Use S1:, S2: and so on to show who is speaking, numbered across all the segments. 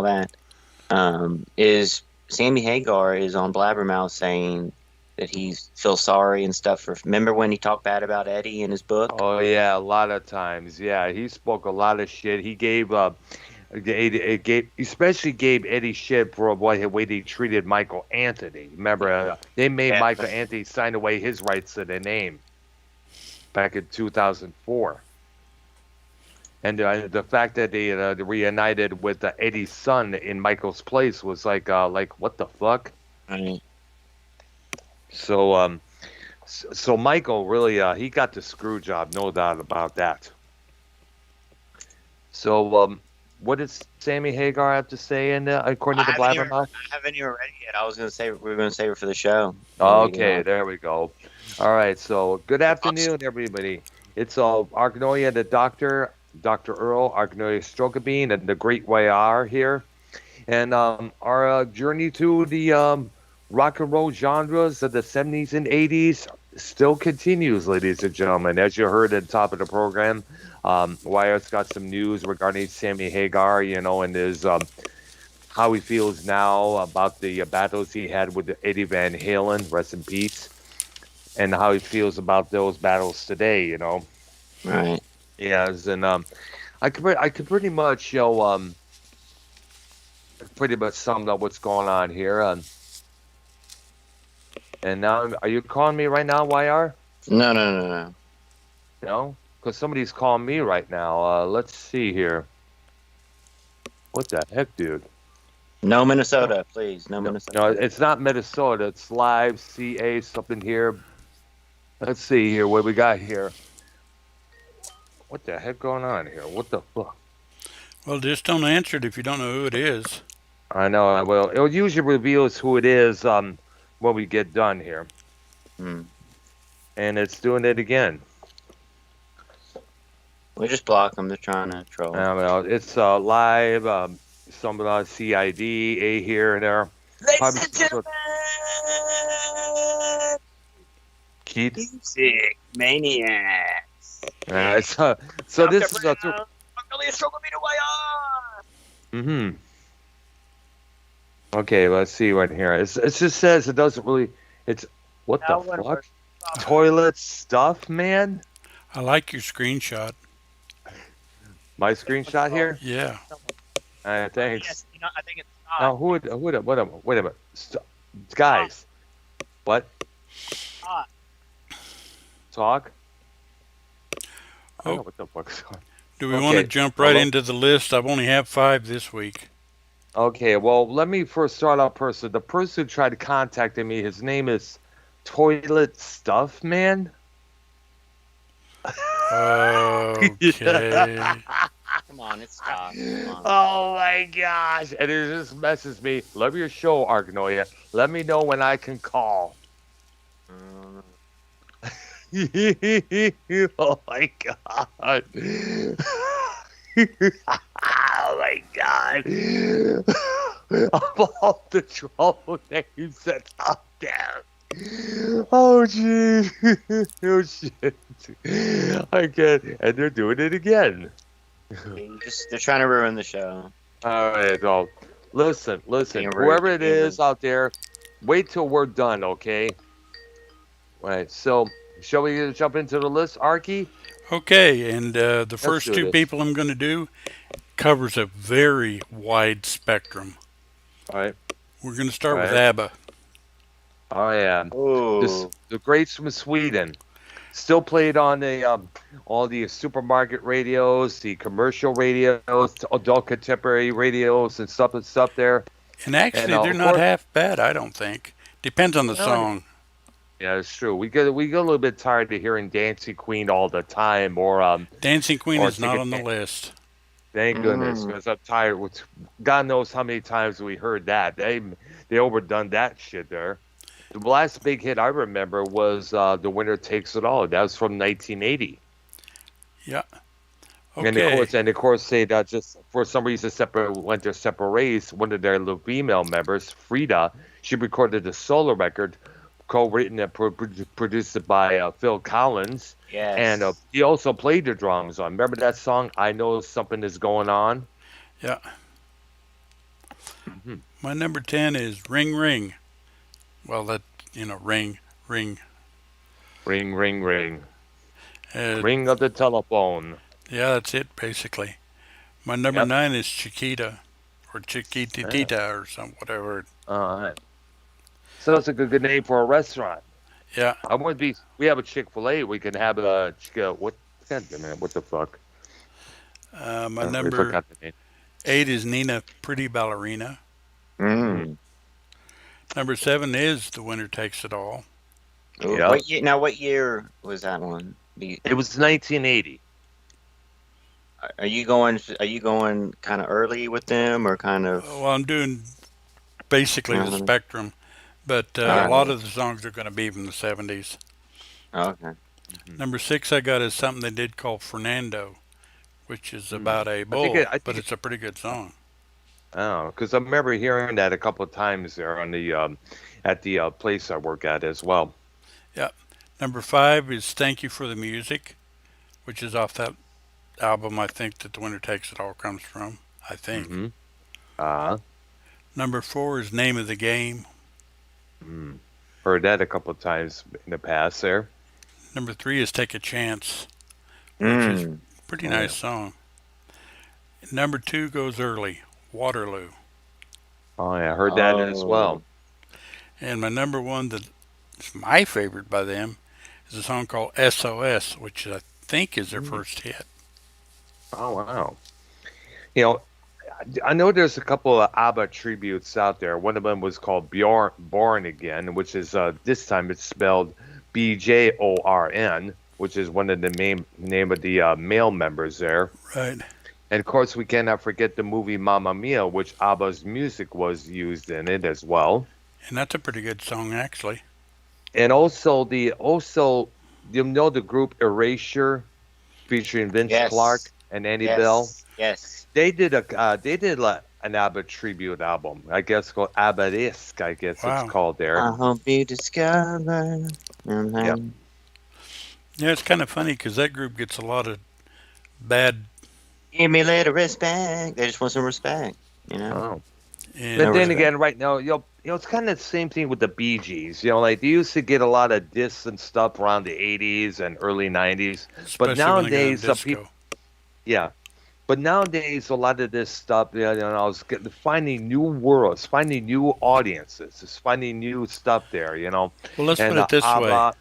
S1: that, is Sammy Hagar is on Blabbermouth saying that he feels sorry and stuff for. Remember when he talked bad about Eddie in his book?
S2: Oh yeah, a lot of times. Yeah, he spoke a lot of shit. He gave especially gave Eddie shit for what the way he treated Michael Anthony. Remember, they made
S1: Yeah.
S2: Michael Anthony sign away his rights to the name back in 2004. And the fact that they reunited with Eddie's son in Michael's place was like what the fuck?
S1: Right.
S2: So Michael really he got the screw job, no doubt about that. So what does Sammy Hagar have to say in according to Blabbermouth?
S1: I haven't even read it yet. I was gonna say we were gonna save it for the show.
S2: Okay, there we go. All right, so good afternoon, everybody. It's Arknolia, the doctor, Dr. Earl, Arknolia Strokabine, and the Great YR here. And our journey to the rock and roll genres of the 70s and 80s still continues, ladies and gentlemen. As you heard at the top of the program, Wyatt's got some news regarding Sammy Hagar, and his how he feels now about the battles he had with Eddie Van Halen, rest in peace, and how he feels about those battles today,
S1: Right.
S2: Yes, and I could pretty much, pretty much summed up what's going on here. And now, are you calling me right now, YR?
S1: No.
S2: No? Because somebody's calling me right now. Let's see here. What the heck, dude?
S1: No Minnesota, please. No Minnesota.
S2: No, it's not Minnesota. It's live CA something here. Let's see here what we got here. What the heck going on here? What the fuck?
S3: Well, just don't answer it if you don't know who it is.
S2: I know. I will. It usually reveals who it is when we get done here. And it's doing it again.
S1: We just block them. They're trying to troll.
S2: It's live. Some CID, A here and there.
S1: Ladies and gentlemen,
S2: Keith?
S1: Music Maniacs.
S2: So this is a... Okay, let's see right here. It just says it doesn't really... It's... What the fuck? Toilet stuff, man?
S3: I like your screenshot.
S2: My screenshot here?
S3: Yeah.
S2: Thanks.
S1: Yes, I think it's
S2: Now, wait a minute. Guys. What? Talk? I don't know what the fuck's going on.
S3: Do we want to jump right into the list? I've only had 5 this week.
S2: Okay, well, let me first start out person. The person who tried contacting me, his name is Toilet Stuff Man.
S3: Okay.
S1: Come on, it's Scott.
S2: Oh my gosh. And it just messes me. Love your show, Arknolia. Let me know when I can call. Oh my god. Oh my god. Of all the troll names that's out there. Oh jeez. Oh shit. I can't. And they're doing it again.
S1: They're trying to ruin the show.
S2: All right, well, listen. Whoever it is out there, wait till we're done, okay? All right, so shall we jump into the list, Arky?
S3: Okay, and the first 2 people I'm going to do covers a very wide spectrum.
S2: All right.
S3: We're going to start with ABBA.
S2: Oh, yeah. The greats from Sweden. Still played on the all the supermarket radios, the commercial radios, adult contemporary radios, and stuff there.
S3: And actually, they're not half bad, I don't think. Depends on the song.
S2: Yeah, it's true. We get a little bit tired of hearing Dancing Queen all the time, or
S3: Dancing Queen is not on the list.
S2: Thank goodness, because I'm tired. God knows how many times we heard that. They overdone that shit there. The last big hit I remember was The Winner Takes It All. That was from 1980.
S3: Yeah. Okay.
S2: And of course, they just for some reason went their separate ways. One of their female members, Frida, she recorded a solo record, co-written and produced by Phil Collins.
S1: Yes.
S2: And he also played the drums on. Remember that song, I Know Something Is Going On?
S3: Yeah.
S2: Mhm.
S3: My number 10 is Ring Ring. Well, that, ring, ring.
S2: Ring, ring, ring.
S3: Uh,
S2: Ring of the telephone.
S3: yeah, that's it, basically. My number
S2: Yep.
S3: 9 is Chiquita, or
S2: Yeah.
S3: Chiquitita, or some whatever.
S2: All right. So it's a good name for a restaurant.
S3: Yeah,
S2: I want to be. We have a Chick-fil-A. We can have a what? God damn it! What the fuck?
S3: my
S2: We
S3: number
S2: forgot the name.
S3: 8 is Nina, Pretty Ballerina.
S2: Mm.
S1: Mm.
S3: Number 7 is The Winner Takes It All.
S2: Yep.
S1: What year? Now, what year was that one?
S2: It was 1980.
S1: Are you going? Are you going kind of early with them, or kind of?
S3: Well, I'm doing basically the
S1: Uh,
S3: spectrum, but
S1: all
S3: a
S2: Yeah.
S3: lot
S1: right.
S3: of the songs are going to be from the 70s.
S1: Okay.
S2: Mhm.
S3: Number 6 I got is something they did called Fernando, which is
S2: Mm.
S3: about a
S2: I think it.
S3: bull,
S2: I
S3: but
S2: think it.
S3: it's a pretty good song.
S2: Oh, because I remember hearing that a couple of times there on the at the place I work at as well.
S3: Yeah. Number 5 is Thank You for the Music, which is off that album I think that The Winner Takes It All comes from. I think.
S2: Mm-hmm. Uh,
S3: Number 4 is Name of the Game.
S2: mm. Heard that a couple of times in the past there.
S3: Number 3 is Take a Chance, which is
S1: Mm.
S3: a pretty
S2: Oh
S3: nice
S2: yeah.
S3: song. Number 2 goes early, Waterloo.
S2: Oh yeah. I heard that as
S1: Oh.
S2: well.
S3: And my number one that's my favorite by them is a song called SOS, which I think is their
S2: Mm.
S3: first hit.
S2: Oh wow. You know, I know there's a couple of ABBA tributes out there. One of them was called Bjorn, Born Again, which is this time it's spelled Bjorn, which is one of the main name of the male members there.
S3: Right.
S2: And of course, we cannot forget the movie Mamma Mia, which ABBA's music was used in it as well.
S3: And that's a pretty good song, actually.
S2: And also you know the group Erasure featuring Vince Clark
S1: Yes.
S2: and Annie Bell.
S1: Yes. Yes.
S2: They did an ABBA tribute album, I guess called ABBA-esque, I guess it's
S3: Wow.
S2: called there.
S1: I hope you discover.
S2: Yep.
S1: Mhm.
S3: Yeah, it's kind of funny because that group gets a lot of bad.
S1: Give me a little respect. They just want some respect. You know.
S2: Oh.
S3: And
S2: But
S1: No
S2: then
S1: respect.
S2: again, right now, it's kind of the same thing with the Bee Gees. Like they used to get a lot of diss and stuff around the '80s and early '90s, but
S3: especially when they got on
S2: nowadays, people,
S3: disco.
S2: yeah. But nowadays, a lot of this stuff, I was finding new worlds, finding new audiences, just finding new stuff there.
S3: Well, let's put
S2: And
S3: it this way:
S2: ABBA,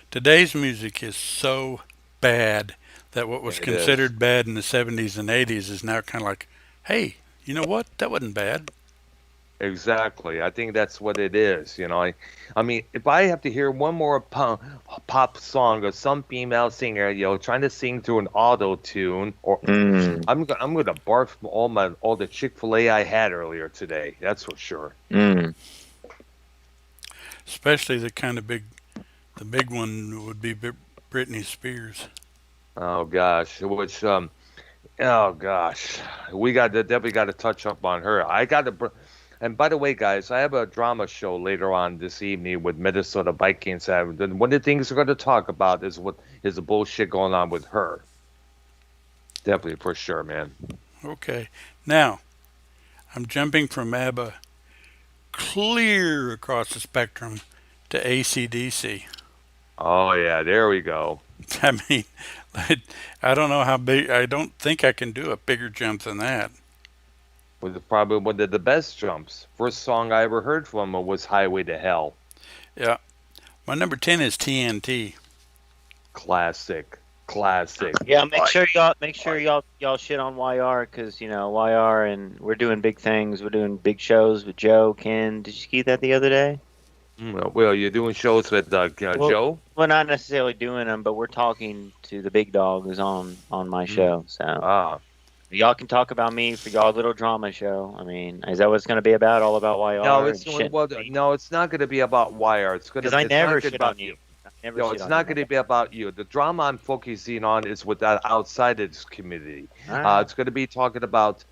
S3: today's music is so bad that what was
S2: it is.
S3: considered bad in the 70s and 80s is now kind of like, hey, you know what? That wasn't bad.
S2: Exactly. I think that's what it is. I mean, if I have to hear one more pop song of some female singer, trying to sing through an auto tune, or
S1: Mm.
S2: I'm gonna barf all the Chick-fil-A I had earlier today. That's for sure.
S1: Mm.
S3: Especially the big one would be Britney Spears.
S2: Oh gosh, oh gosh, we definitely got to touch up on her. And by the way, guys, I have a drama show later on this evening with Minnesota Vikings. And one of the things we're going to talk about is what is the bullshit going on with her. Definitely, for sure, man.
S3: Okay. Now, I'm jumping from ABBA clear across the spectrum to ACDC.
S2: Oh yeah, there we go.
S3: I mean, I don't know how big, I don't think I can do a bigger jump than that.
S2: Was probably one of the best jumps. First song I ever heard from her was "Highway to Hell."
S3: Yeah. My number 10 is TNT.
S2: Classic, classic.
S1: Yeah, make sure y'all shit on YR because YR and we're doing big things. We're doing big shows with Joe, Ken. Did you see that the other day?
S2: Well, you're doing shows with
S1: Well,
S2: Joe.
S1: well, not necessarily doing them, but we're talking to the big dogs on my show. So
S2: Ah,
S1: y'all can talk about me for y'all little drama show. I mean, is that what it's going to be about? All about
S2: no,
S1: YR and
S2: it's
S1: shit?
S2: well, no, it's not going to be about Wire.
S1: Because I
S2: It's not
S1: never
S2: good
S1: shit on
S2: about
S1: you.
S2: you.
S1: I never
S2: No,
S1: shit
S2: it's
S1: on
S2: not
S1: you.
S2: going to be about you. The drama I'm focusing on is with that outside of this community.
S1: All right.
S2: It's going to be talking about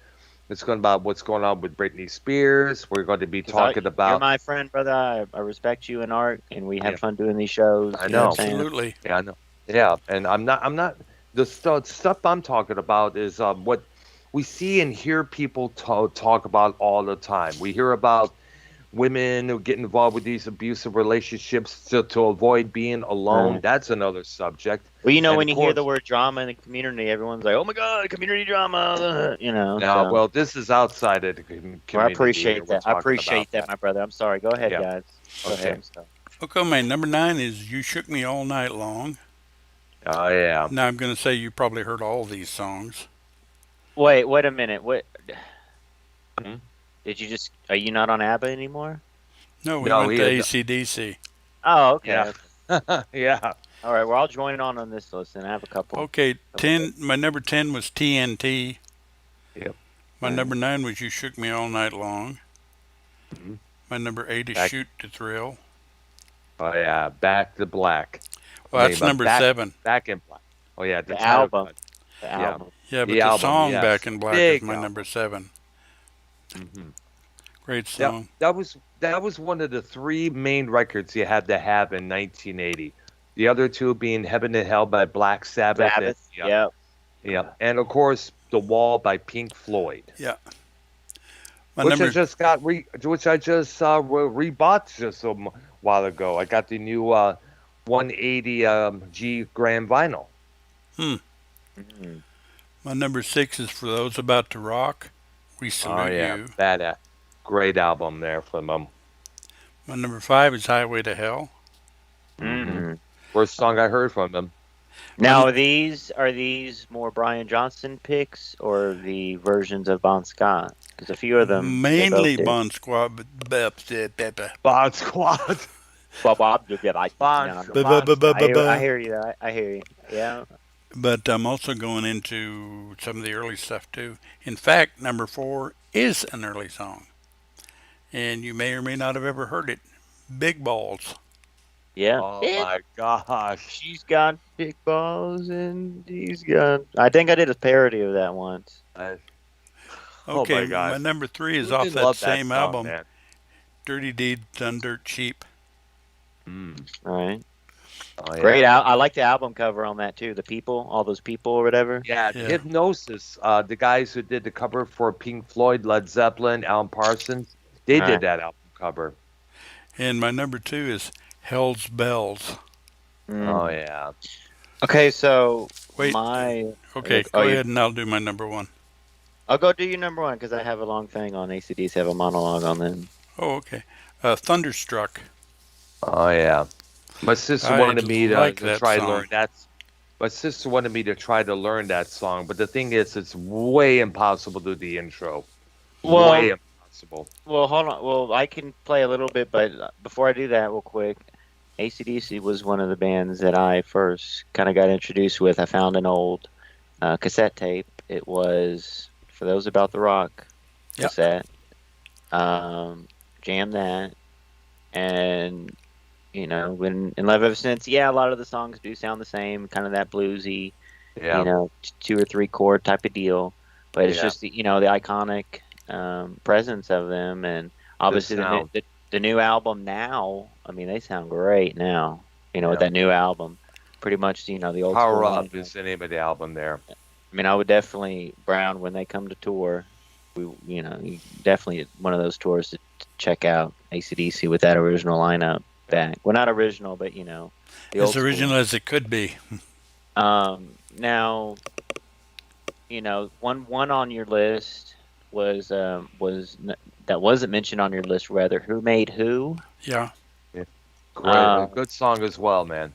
S2: what's going on with Britney Spears. We're going to be
S1: 'Cause
S2: talking
S1: you're
S2: about
S1: my friend, brother. I respect you and Art, and we
S2: yeah,
S1: have fun doing these shows.
S2: I
S1: You know what I'm
S2: know.
S1: saying?
S3: Absolutely.
S2: Yeah, I know. Yeah, and I'm not the stuff I'm talking about is what we see and hear people talk about all the time. We hear about women who get involved with these abusive relationships to avoid being alone.
S1: Right.
S2: That's another subject.
S1: Well,
S2: And
S1: when
S2: of
S1: you hear the
S2: course,
S1: word drama in the community, everyone's like, "Oh my God, community drama!"
S2: now,
S1: So,
S2: well, this is outside of the
S1: well, I
S2: community here.
S1: appreciate
S2: We're
S1: that. I
S2: talking about
S1: appreciate that,
S2: that.
S1: my brother. I'm sorry. Go ahead,
S2: Yeah.
S1: guys. Go ahead.
S2: Okay.
S1: I'm sorry.
S3: Okay, man. Number 9 is "You Shook Me All Night Long."
S2: Oh, yeah.
S3: Now I'm going to say you probably heard all these songs.
S1: Wait a minute. What
S2: Mhm.
S1: did you just? Are you not on ABBA anymore?
S3: No, we
S2: No,
S3: went
S2: he
S3: to
S2: is.
S3: AC/DC.
S1: Oh,
S2: Yeah.
S1: okay.
S2: Yeah.
S1: All right. Well, I'll join on this list, and I have a couple.
S3: Okay,
S1: Couple good.
S3: 10. My number 10 was TNT.
S2: Yep.
S3: My
S1: Right.
S3: number 9 was "You Shook Me All Night Long."
S2: Mhm.
S3: My number 8 is
S2: Back.
S3: "Shoot to Thrill."
S2: Oh, yeah. Back to Black. I
S3: Well,
S2: mean,
S3: that's
S2: but
S3: number
S2: back
S3: 7.
S2: back in black. Oh, yeah. The
S1: The
S2: title
S1: album.
S2: cut.
S1: The
S2: Yeah.
S1: album.
S3: Yeah, but
S2: The
S3: the
S2: album.
S3: song "Back
S2: Yes.
S3: in Black" is
S2: Big
S3: my number
S2: album.
S3: 7.
S2: Hmm.
S3: Great
S2: That
S3: song.
S2: that was one of the three main records you had to have in 1980. The other two being "Heaven and Hell" by Black Sabbath, and
S1: Sabbath. Yep.
S2: and of course "The Wall" by Pink Floyd,
S3: Yeah. My
S2: which I
S3: number
S2: just got which I just rebought just while ago. I got the new 180 G grand vinyl.
S3: hmm,
S1: Mm.
S3: my number 6 is "For Those About to Rock." We
S2: Oh
S3: salute
S2: yeah,
S3: you.
S2: great album there from them.
S3: My number 5 is "Highway to Hell."
S2: Hmm.
S1: Hmm.
S2: First song I heard from them.
S3: My
S1: Now, are these more Brian Johnson picks or the versions of Bon Scott? Because a few of them they both
S3: mainly
S1: do.
S3: Bon Squad.
S2: Bon Squad.
S1: Bob, Bob, like,
S2: Bon
S1: no, no.
S2: Bon Scott.
S1: I hear you. I hear you. Yeah.
S3: But I'm also going into some of the early stuff too. In fact, number 4 is an early song, and you may or may not have ever heard it. "Big Balls."
S1: Yeah.
S2: Oh my gosh.
S1: She's got big balls and he's got. I think I did a parody of that once.
S2: I- oh
S3: Okay,
S2: my
S3: my
S2: gosh.
S3: number 3 is
S2: Who
S3: off
S2: didn't
S3: that
S2: love that
S3: same
S2: song,
S3: album,
S2: man?
S3: "Dirty Deeds Done Dirt Cheap."
S2: Mm.
S1: Right.
S2: Oh
S1: Great.
S2: yeah.
S1: I like the album cover on that too. The people, all those people or whatever.
S2: Yeah,
S3: Yeah.
S2: Hypnosis, the guys who did the cover for Pink Floyd, Led Zeppelin, Alan Parsons, they
S1: Right.
S2: did that album cover.
S3: And my number 2 is "Hell's Bells."
S1: Mm.
S2: Oh yeah.
S1: Okay, so
S3: Wait,
S1: my.
S3: okay,
S1: Oh,
S3: go
S1: you.
S3: ahead and I'll do my number 1.
S1: I'll go do your number one because I have a long thing on AC/DC. Have a monologue on them.
S3: Oh, okay. "Thunderstruck."
S2: Oh yeah. My sister
S3: I
S2: wanted me
S3: like
S2: to
S3: that
S2: try to learn
S3: song.
S2: that. My sister wanted me to try to learn that song, but the thing is, it's way impossible to do the intro. Way
S1: Well,
S2: impossible.
S1: hold on. Well, I can play a little bit, but before I do that, real quick, AC/DC was one of the bands that I first kind of got introduced with. I found an old cassette tape. It was For Those About the Rock
S3: Yep.
S1: cassette. Jammed that, and and love ever since. Yeah, a lot of the songs do sound the same, kind of that bluesy,
S2: Yeah.
S1: 2 or 3 chord type of deal. But it's
S2: Yeah.
S1: just the iconic presence of them, and obviously
S2: sound.
S1: the new album now. I mean, they sound great now.
S2: Yeah.
S1: With that new album, pretty much the old
S2: Power
S1: school
S2: Up
S1: lineup.
S2: is the name of the album there.
S1: I mean, I would definitely Brown when they come to tour. Definitely one of those tours to check out AC/DC with that original lineup back. Well, not original, but the old
S3: As
S1: school.
S3: original as it could be.
S1: Now, one on your list was that wasn't mentioned on your list. Rather, Who Made Who?
S3: Yeah.
S2: Great, a good song as well, man.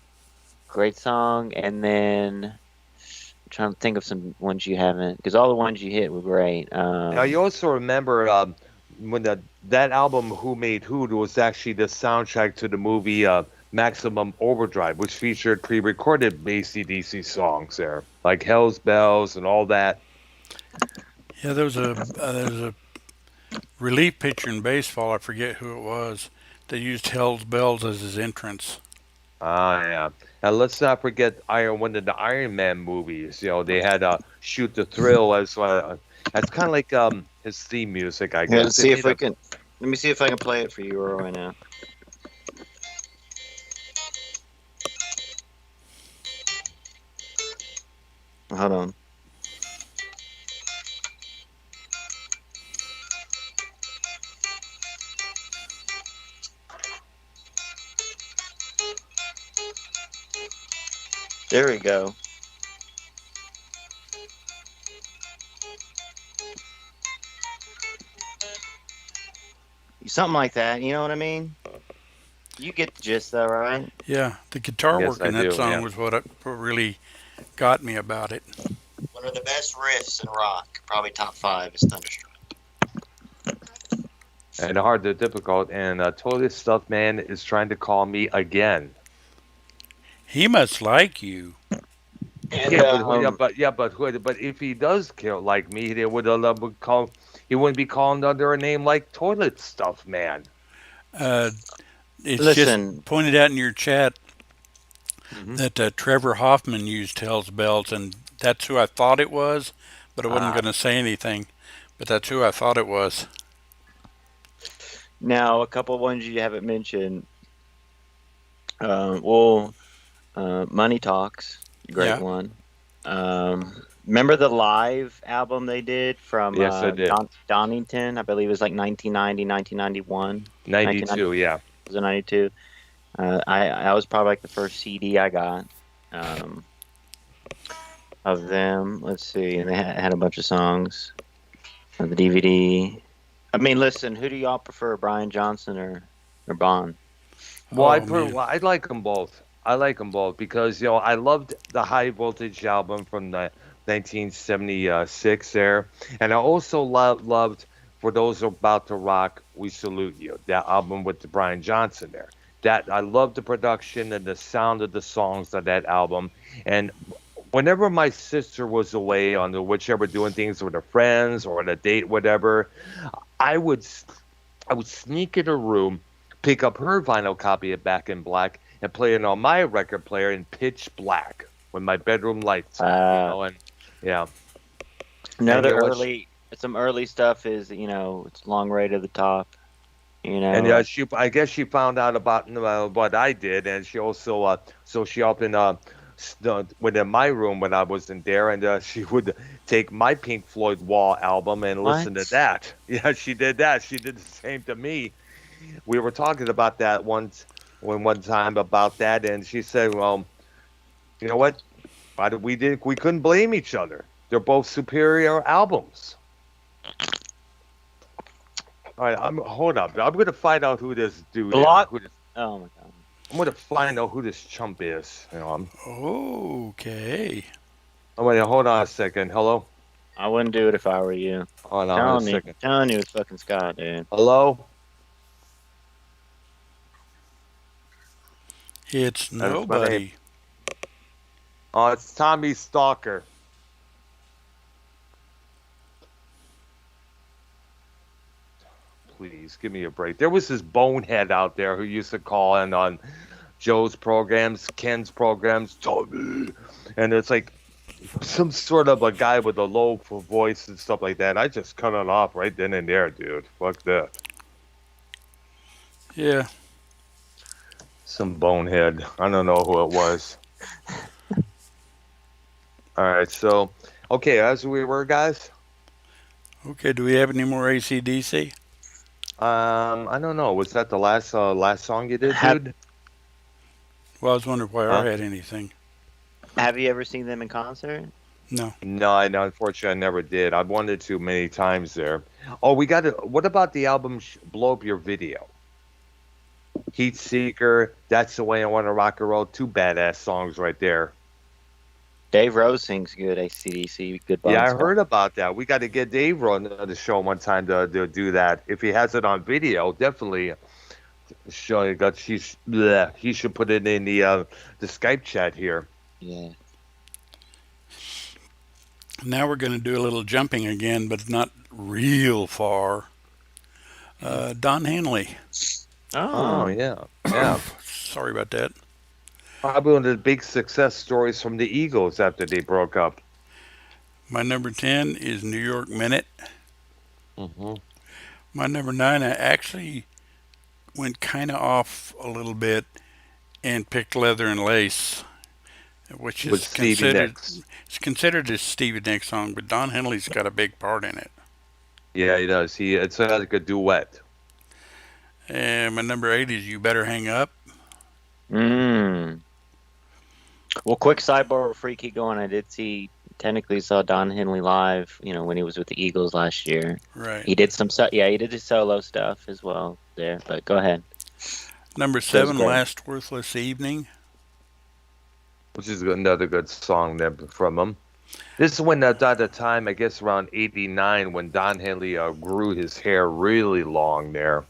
S1: Great song. And then I'm trying to think of some ones you haven't, because all the ones you hit were great.
S2: Now you also remember when that album "Who Made Who" was actually the soundtrack to the movie Maximum Overdrive, which featured pre-recorded AC/DC songs there, like "Hell's Bells" and all that.
S3: Yeah, there's a relief pitcher in baseball, I forget who it was, that used "Hell's Bells" as his entrance.
S2: Ah, yeah. And let's not forget one of the Iron Man movies. They had "Shoot the Thrill" as that's kind of like his theme music, I guess.
S1: Yeah, let's see if we can. Let me see if I can play it for you right now. Hold on. There we go. Something like that. You know what I mean? You get the gist, though, right?
S3: Yeah, the guitar
S2: Yes,
S3: work
S2: I
S3: in that
S2: do.
S3: song
S2: Yeah.
S3: was what really got me about it.
S1: One of the best riffs in rock, probably top five, is Thunderstruck.
S2: And hard to difficult. And totally stuffed man is trying to call me again.
S3: He must like you.
S1: And
S2: Yeah, but if he does kill like me, they would call. He wouldn't be calling under a name like toilet stuff man.
S3: Uh, it's just
S1: listen,
S3: pointed out in your chat
S2: Hmm.
S3: that Trevor Hoffman used Hell's Bells, and that's who I thought it was, but I wasn't
S2: Ah,
S3: going to say anything. But that's who I thought it was.
S1: now a couple ones you haven't mentioned. Well, Money Talks, great
S3: Yeah,
S1: one. Remember the live album they did from
S2: yes, I did.
S1: Donington? I believe it was like 1990, 1991, 1990,
S2: 92. Yeah.
S1: was it 92? I was probably like the first CD I got um, of them. Let's see, and they had a bunch of songs on the DVD. I mean, listen, who do y'all prefer, Brian Johnson or Bond?
S2: Well,
S3: oh man.
S2: I like them both. I like them both because I loved the High Voltage album from the 1976 there, and I also loved For Those About to Rock, We Salute You. That album with the Brian Johnson there. That I love the production and the sound of the songs of that album. And whenever my sister was away on the whichever doing things with her friends or on a date, whatever, I would I would sneak in her room, pick up her vinyl copy of Back in Black, and play it on my record player in pitch black with my bedroom lights on.
S1: Uh,
S2: And yeah, and
S1: Another early, some early stuff is, it's Long Way to the Top.
S2: and
S1: Like,
S2: I guess she found out about what I did, and she also so she up in within my room when I wasn't there, and she would take my Pink Floyd Wall album and listen to
S1: what?
S2: that. Yeah, she did that. She did the same to me. We were talking about that one time about that, and she said, "Well, you know what? We couldn't blame each other. They're both superior albums." All right, hold up. I'm gonna find out who this dude is.
S1: Block? Oh my God.
S2: I'm gonna find out who this chump is.
S3: Okay.
S2: I'm gonna hold on a second. Hello,
S1: I wouldn't do it if I were you.
S2: hold on a second.
S1: Telling you it's fucking Scott, dude.
S2: Hello,
S3: It's
S2: that's my name.
S3: nobody.
S2: Oh, it's Tommy Stalker. Please give me a break. There was this bonehead out there who used to call in on Joe's programs, Ken's programs, Tommy, and it's like some sort of a guy with a low voice and stuff like that. I just cut it off right then and there, dude. Fuck that.
S3: Yeah.
S2: Some bonehead. I don't know who it was. All right, so okay, as we were, guys.
S3: Okay. Do we have any more ACDC?
S2: I don't know. Was that the last song you did,
S1: Have
S2: dude?
S3: Well, I was wondering why I
S2: Huh?
S3: had anything.
S1: Have you ever seen them in concert?
S3: No.
S2: No, unfortunately, I never did. I wanted to many times there. Oh, we got to. What about the album Blow Up Your Video? Heat Seeker, That's the Way I Want to Rock and Roll. Two badass songs right there.
S1: Dave Rose sings good AC/DC, good
S2: Yeah,
S1: Bond
S2: I
S1: stuff.
S2: heard about that. We got to get Dave on the show one time to do that. If he has it on video, definitely show you got. He should put it in the Skype chat here.
S1: Yeah.
S3: Now we're going to do a little jumping again, but not real far. Don Henley.
S2: Oh
S1: Oh,
S2: yeah, yeah.
S3: Sorry about that.
S2: Probably one of the big success stories from the Eagles after they broke up.
S3: My number 10 is New York Minute.
S2: Hmm.
S3: My number 9, I actually went kind of off a little bit and picked Leather and Lace, which
S2: With
S3: is
S2: Stevie Nicks.
S3: considered a Stevie Nicks song, but Don Henley's got a big part in it.
S2: Yeah, he does. It's like a duet.
S3: And my number 8 is You Better Hang Up.
S1: mm. Well, quick sidebar before you keep going. I did see, technically saw Don Henley live, when he was with the Eagles last year.
S3: Right.
S1: He did yeah, he did his solo stuff as well there, but go ahead.
S3: Number
S1: It was
S3: 7,
S1: great.
S3: Last Worthless Evening.
S2: which is another good song there from him. This is when at the time, I guess around '89, when Don Henley grew his hair really long there.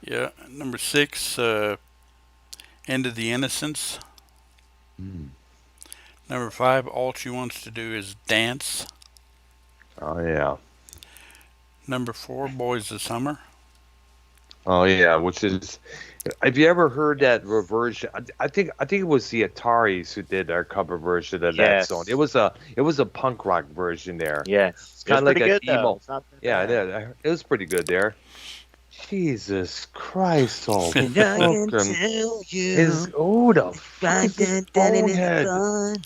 S3: Yeah. Number 6, End of the Innocence.
S2: Mm.
S3: Number 5, All She Wants to Do Is Dance.
S2: Oh yeah,
S3: Number 4, Boys of Summer.
S2: oh yeah. Which is, have you ever heard that version? I think it was the Ataris who did our cover version of that song. It
S1: Yes.
S2: was a punk rock version there.
S1: Yes.
S2: It's
S1: It was
S2: kind of like
S1: pretty
S2: an
S1: good though.
S2: emo.
S1: It's not that
S2: Yeah,
S1: bad.
S2: it was pretty good there. Jesus Christ, oh
S1: And I can
S2: fucking
S1: tell
S2: is
S1: you,
S2: who the fuck
S1: right
S2: is this
S1: then, that it is
S2: bonehead?
S1: fun.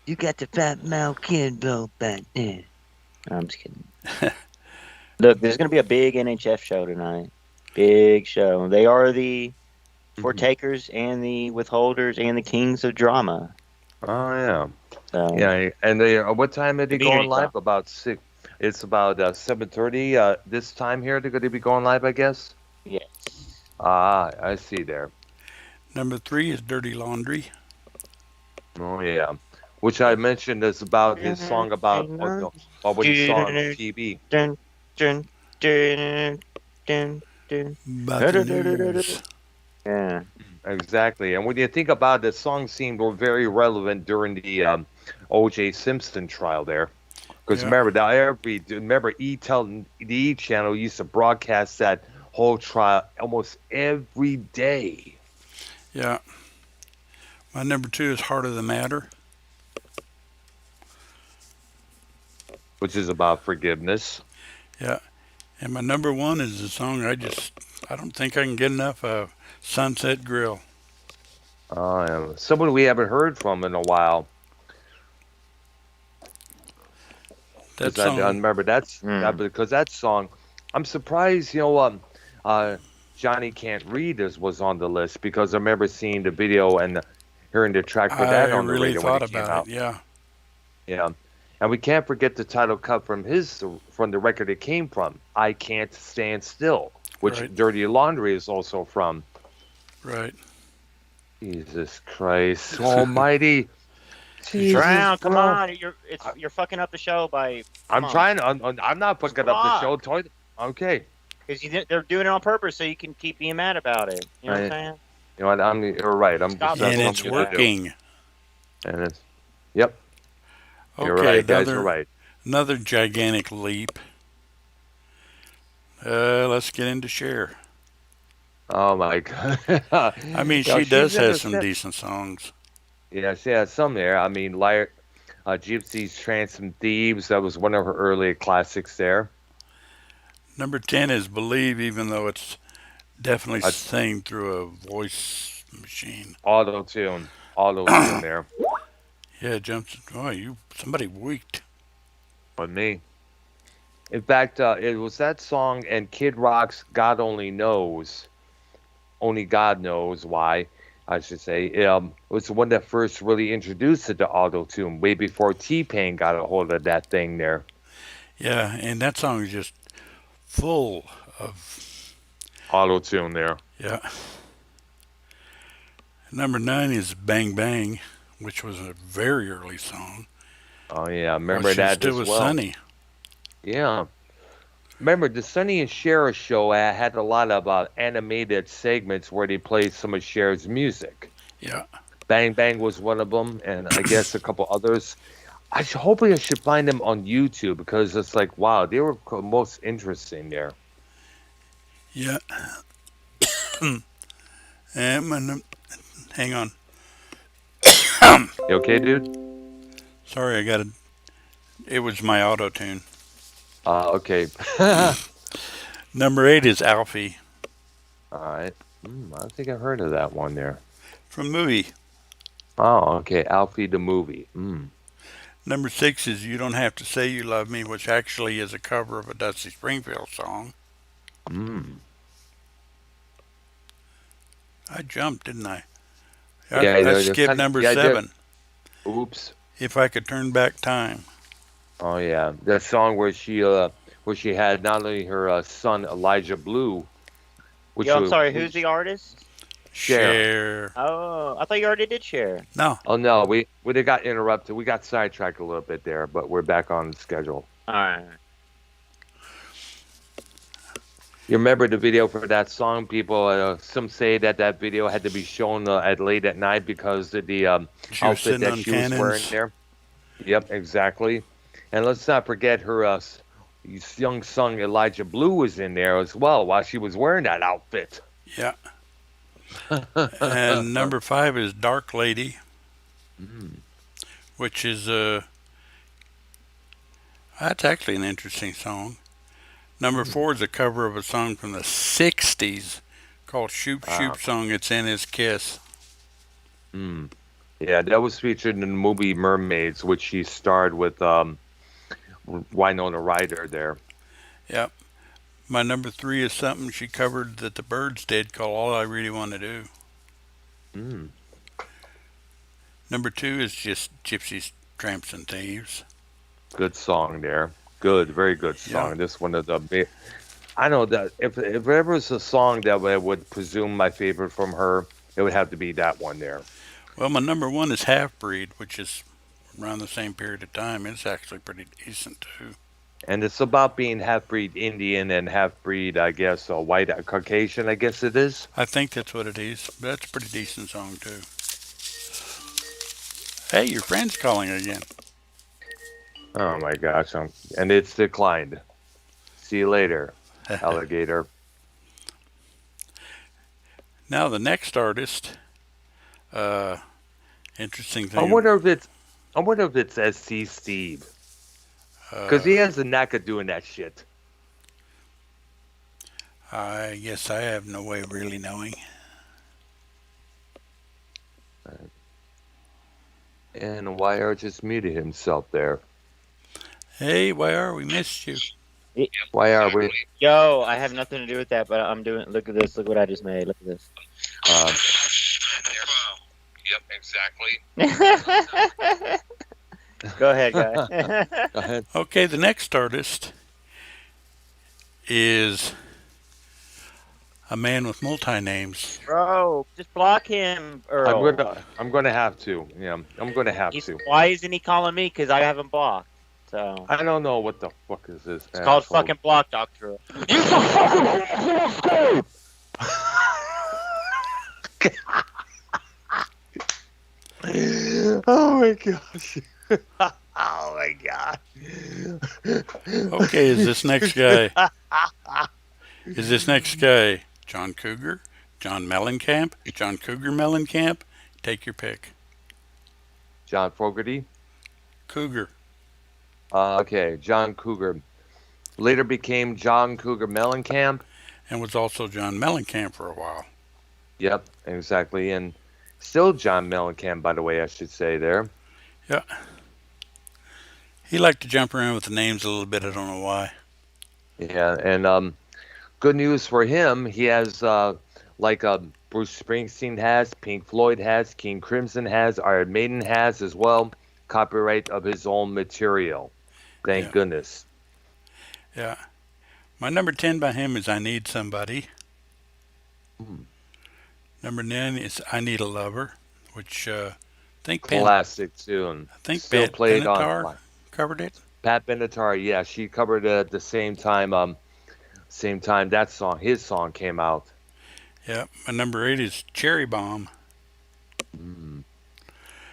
S1: You got the fat mouth kid bro back there. I'm just kidding. Look, there's going to be a big NHF show tonight. Big show. They are the
S2: Mhm.
S1: foretakers and the withholders and the kings of drama.
S2: Oh yeah,
S1: So,
S2: yeah. And they what time are they going
S1: community
S2: live?
S1: talk.
S2: About six. It's about 7:30 this time here. They're going to be going live, I guess.
S1: Yes.
S2: Ah, I see there.
S3: Number 3 is Dirty Laundry.
S2: Oh yeah, which I mentioned is about his song about no, about what he saw on TV.
S1: Dun, dun, dun, dun, dun.
S3: About the news.
S1: Yeah.
S2: Exactly. And when you think about it, the song seemed very relevant during the O.J. Simpson trial there. Because
S3: Yeah.
S2: remember, remember the E channel used to broadcast that whole trial almost every day,
S3: Yeah. My number 2 is Heart of the Matter.
S2: which is about forgiveness.
S3: Yeah. And my number 1 is the song I don't think I can get enough of, Sunset Grill.
S2: Someone we haven't heard from in a while.
S3: That
S2: Because I
S3: song,
S2: remember
S1: Mm.
S2: because that song, I'm surprised, Johnny Can't Read was on the list because I remember seeing the video and hearing the track for
S3: I
S2: that on the
S3: really
S2: radio when
S3: thought
S2: it came
S3: about it.
S2: out.
S3: Yeah.
S2: Yeah. And we can't forget the title cut from the record it came from, I Can't Stand Still, which
S3: Right.
S2: Dirty Laundry is also from.
S3: Right.
S2: Jesus Christ Almighty. Jesus
S1: Drown, come
S2: Christ.
S1: on. You're fucking up the show by come
S2: I'm
S1: on.
S2: trying. I'm not
S1: Just
S2: fucking up the show.
S1: rock.
S2: Okay.
S1: Because they're doing it on purpose so you can keep being mad about it. You know what I'm
S2: I,
S1: saying?
S2: you know what? You're right. I'm
S1: Stop
S2: just
S3: And
S2: that's what
S1: doing
S3: it's
S2: I'm gonna
S1: that.
S2: do.
S3: working.
S2: And it's yep. You're
S3: Okay,
S2: right, guys. You're right.
S3: another gigantic leap. Let's get into Cher.
S2: Oh my God.
S3: I mean,
S2: Yeah,
S3: she
S2: she's
S3: does
S2: in
S3: have
S2: the
S3: some
S2: set.
S3: decent songs.
S2: Yeah, she has some there. I mean, Liar, Gypsies, Trance, and Thieves. That was one of her earlier classics there.
S3: Number 10 is Believe, even though it's definitely
S2: Uh,
S3: sang through a voice machine.
S2: auto tune there.
S3: Yeah, it jumps. Oh, somebody weaked.
S2: But me. In fact, it was that song and Kid Rock's "God Only Knows." Only God knows why. I should say. It was the one that first really introduced it to auto tune, way before T Pain got a hold of that thing there.
S3: Yeah, and that song is just full of.
S2: Auto tune there.
S3: Yeah. Number 9 is Bang Bang, which was a very early song.
S2: Oh yeah,
S3: While
S2: remember
S3: she
S2: that
S3: still
S2: as
S3: was
S2: well.
S3: sunny.
S2: Yeah. Remember, the Sonny and Cher show had a lot of animated segments where they played some of Cher's music.
S3: Yeah.
S2: Bang Bang was one of them, and I guess a couple others. Hopefully I should find them on YouTube because it's like, wow, they were most interesting there.
S3: Yeah. And hang on.
S2: You okay, dude?
S3: Sorry, I got it. It was my auto tune.
S2: Okay.
S3: Number 8 is Alfie
S2: All right. I think I heard of that one there.
S3: from Movie.
S2: Oh, okay. Alfie the movie.
S3: Number 6 is You Don't Have to Say You Love Me, which actually is a cover of a Dusty Springfield song.
S2: Mm.
S3: I jumped, didn't I?
S2: Yeah,
S3: I skipped number
S2: yeah,
S3: 7.
S2: Oops.
S3: If I Could Turn Back Time.
S2: Oh yeah, that song where she had not only her son Elijah Blue, which
S1: Yo, I'm
S2: was
S1: sorry. Who's the artist?
S2: Cher.
S3: Share.
S1: Oh, I thought you already did share.
S3: No.
S2: Oh no, we got interrupted. We got sidetracked a little bit there, but we're back on schedule.
S1: All right.
S2: You remember the video for that song? People, some say that video had to be shown at late at night because of the
S3: She was
S2: outfit
S3: sitting
S2: that
S3: on
S2: she was wearing
S3: cannons.
S2: there. Yep, exactly. And let's not forget her young son Elijah Blue was in there as well while she was wearing that outfit.
S3: Yeah. And number 5 is Dark Lady,
S2: Mm.
S3: which is that's actually an interesting song. Number 4 is a cover of a song from the 60's called Shoop
S2: Wow.
S3: Shoop Song. It's in His Kiss.
S2: Mm. Yeah, that was featured in the movie Mermaids, which she starred with Winona Ryder there.
S3: Yep. My number 3 is something she covered that the Byrds did called All I Really Want to Do.
S2: Mm.
S3: Number 2 is just Gypsies, Tramps, and Thieves.
S2: Good song there. Good, very good song.
S3: Yeah.
S2: This one of the I know that if there was a song that I would presume my favorite from her, it would have to be that one there.
S3: Well, my number 1 is Half Breed, which is around the same period of time. It's actually pretty decent too.
S2: And it's about being half-breed Indian and half-breed, I guess, white Caucasian, I guess it is.
S3: I think that's what it is. That's a pretty decent song too. Hey, your friend's calling again.
S2: Oh my gosh. And it's declined. See you later, alligator.
S3: Now the next artist, interesting thing.
S2: I wonder if it's SC Steve. Because he has a knack of doing that shit.
S3: I guess I have no way of really knowing.
S2: And YR just muted himself there.
S3: Hey, YR, we missed you.
S2: YR, we.
S1: Yo, I have nothing to do with that, but I'm doing. Look at this. Look what I just made. Look at this.
S2: Yep, exactly.
S1: Go ahead, guys.
S2: Go ahead.
S3: Okay, the next artist is a man with multi names.
S1: Bro, just block him, Earl.
S2: I'm gonna have to. Yeah, I'm gonna have to.
S1: Why isn't he calling me? Because I have him blocked. So
S2: I don't know what the fuck is this.
S1: it's called fucking block, Doctor.
S2: Oh my gosh. Oh my god.
S3: Okay, is this next guy? Is this next guy John Cougar, John Mellencamp, John Cougar Mellencamp? Take your pick.
S2: John Fogerty?
S3: Cougar.
S2: Okay, John Cougar. Later became John Cougar Mellencamp.
S3: And was also John Mellencamp for a while.
S2: Yep, exactly. And still John Mellencamp, by the way, I should say there.
S3: Yeah. He liked to jump around with the names a little bit. I don't know why.
S2: Yeah, and good news for him. He has, like Bruce Springsteen has, Pink Floyd has, King Crimson has, Iron Maiden has as well, copyright of his own material. Thank goodness.
S3: Yeah. My number 10 by him is I Need Somebody. Number 9 is I Need a Lover, which I think
S2: classic tune.
S3: I think
S2: Still
S3: Pat
S2: played
S3: Benatar
S2: on.
S3: covered it.
S2: Pat Benatar, yeah, she covered it at the same time. That song, his song came out.
S3: Yeah. My number 8 is Cherry Bomb.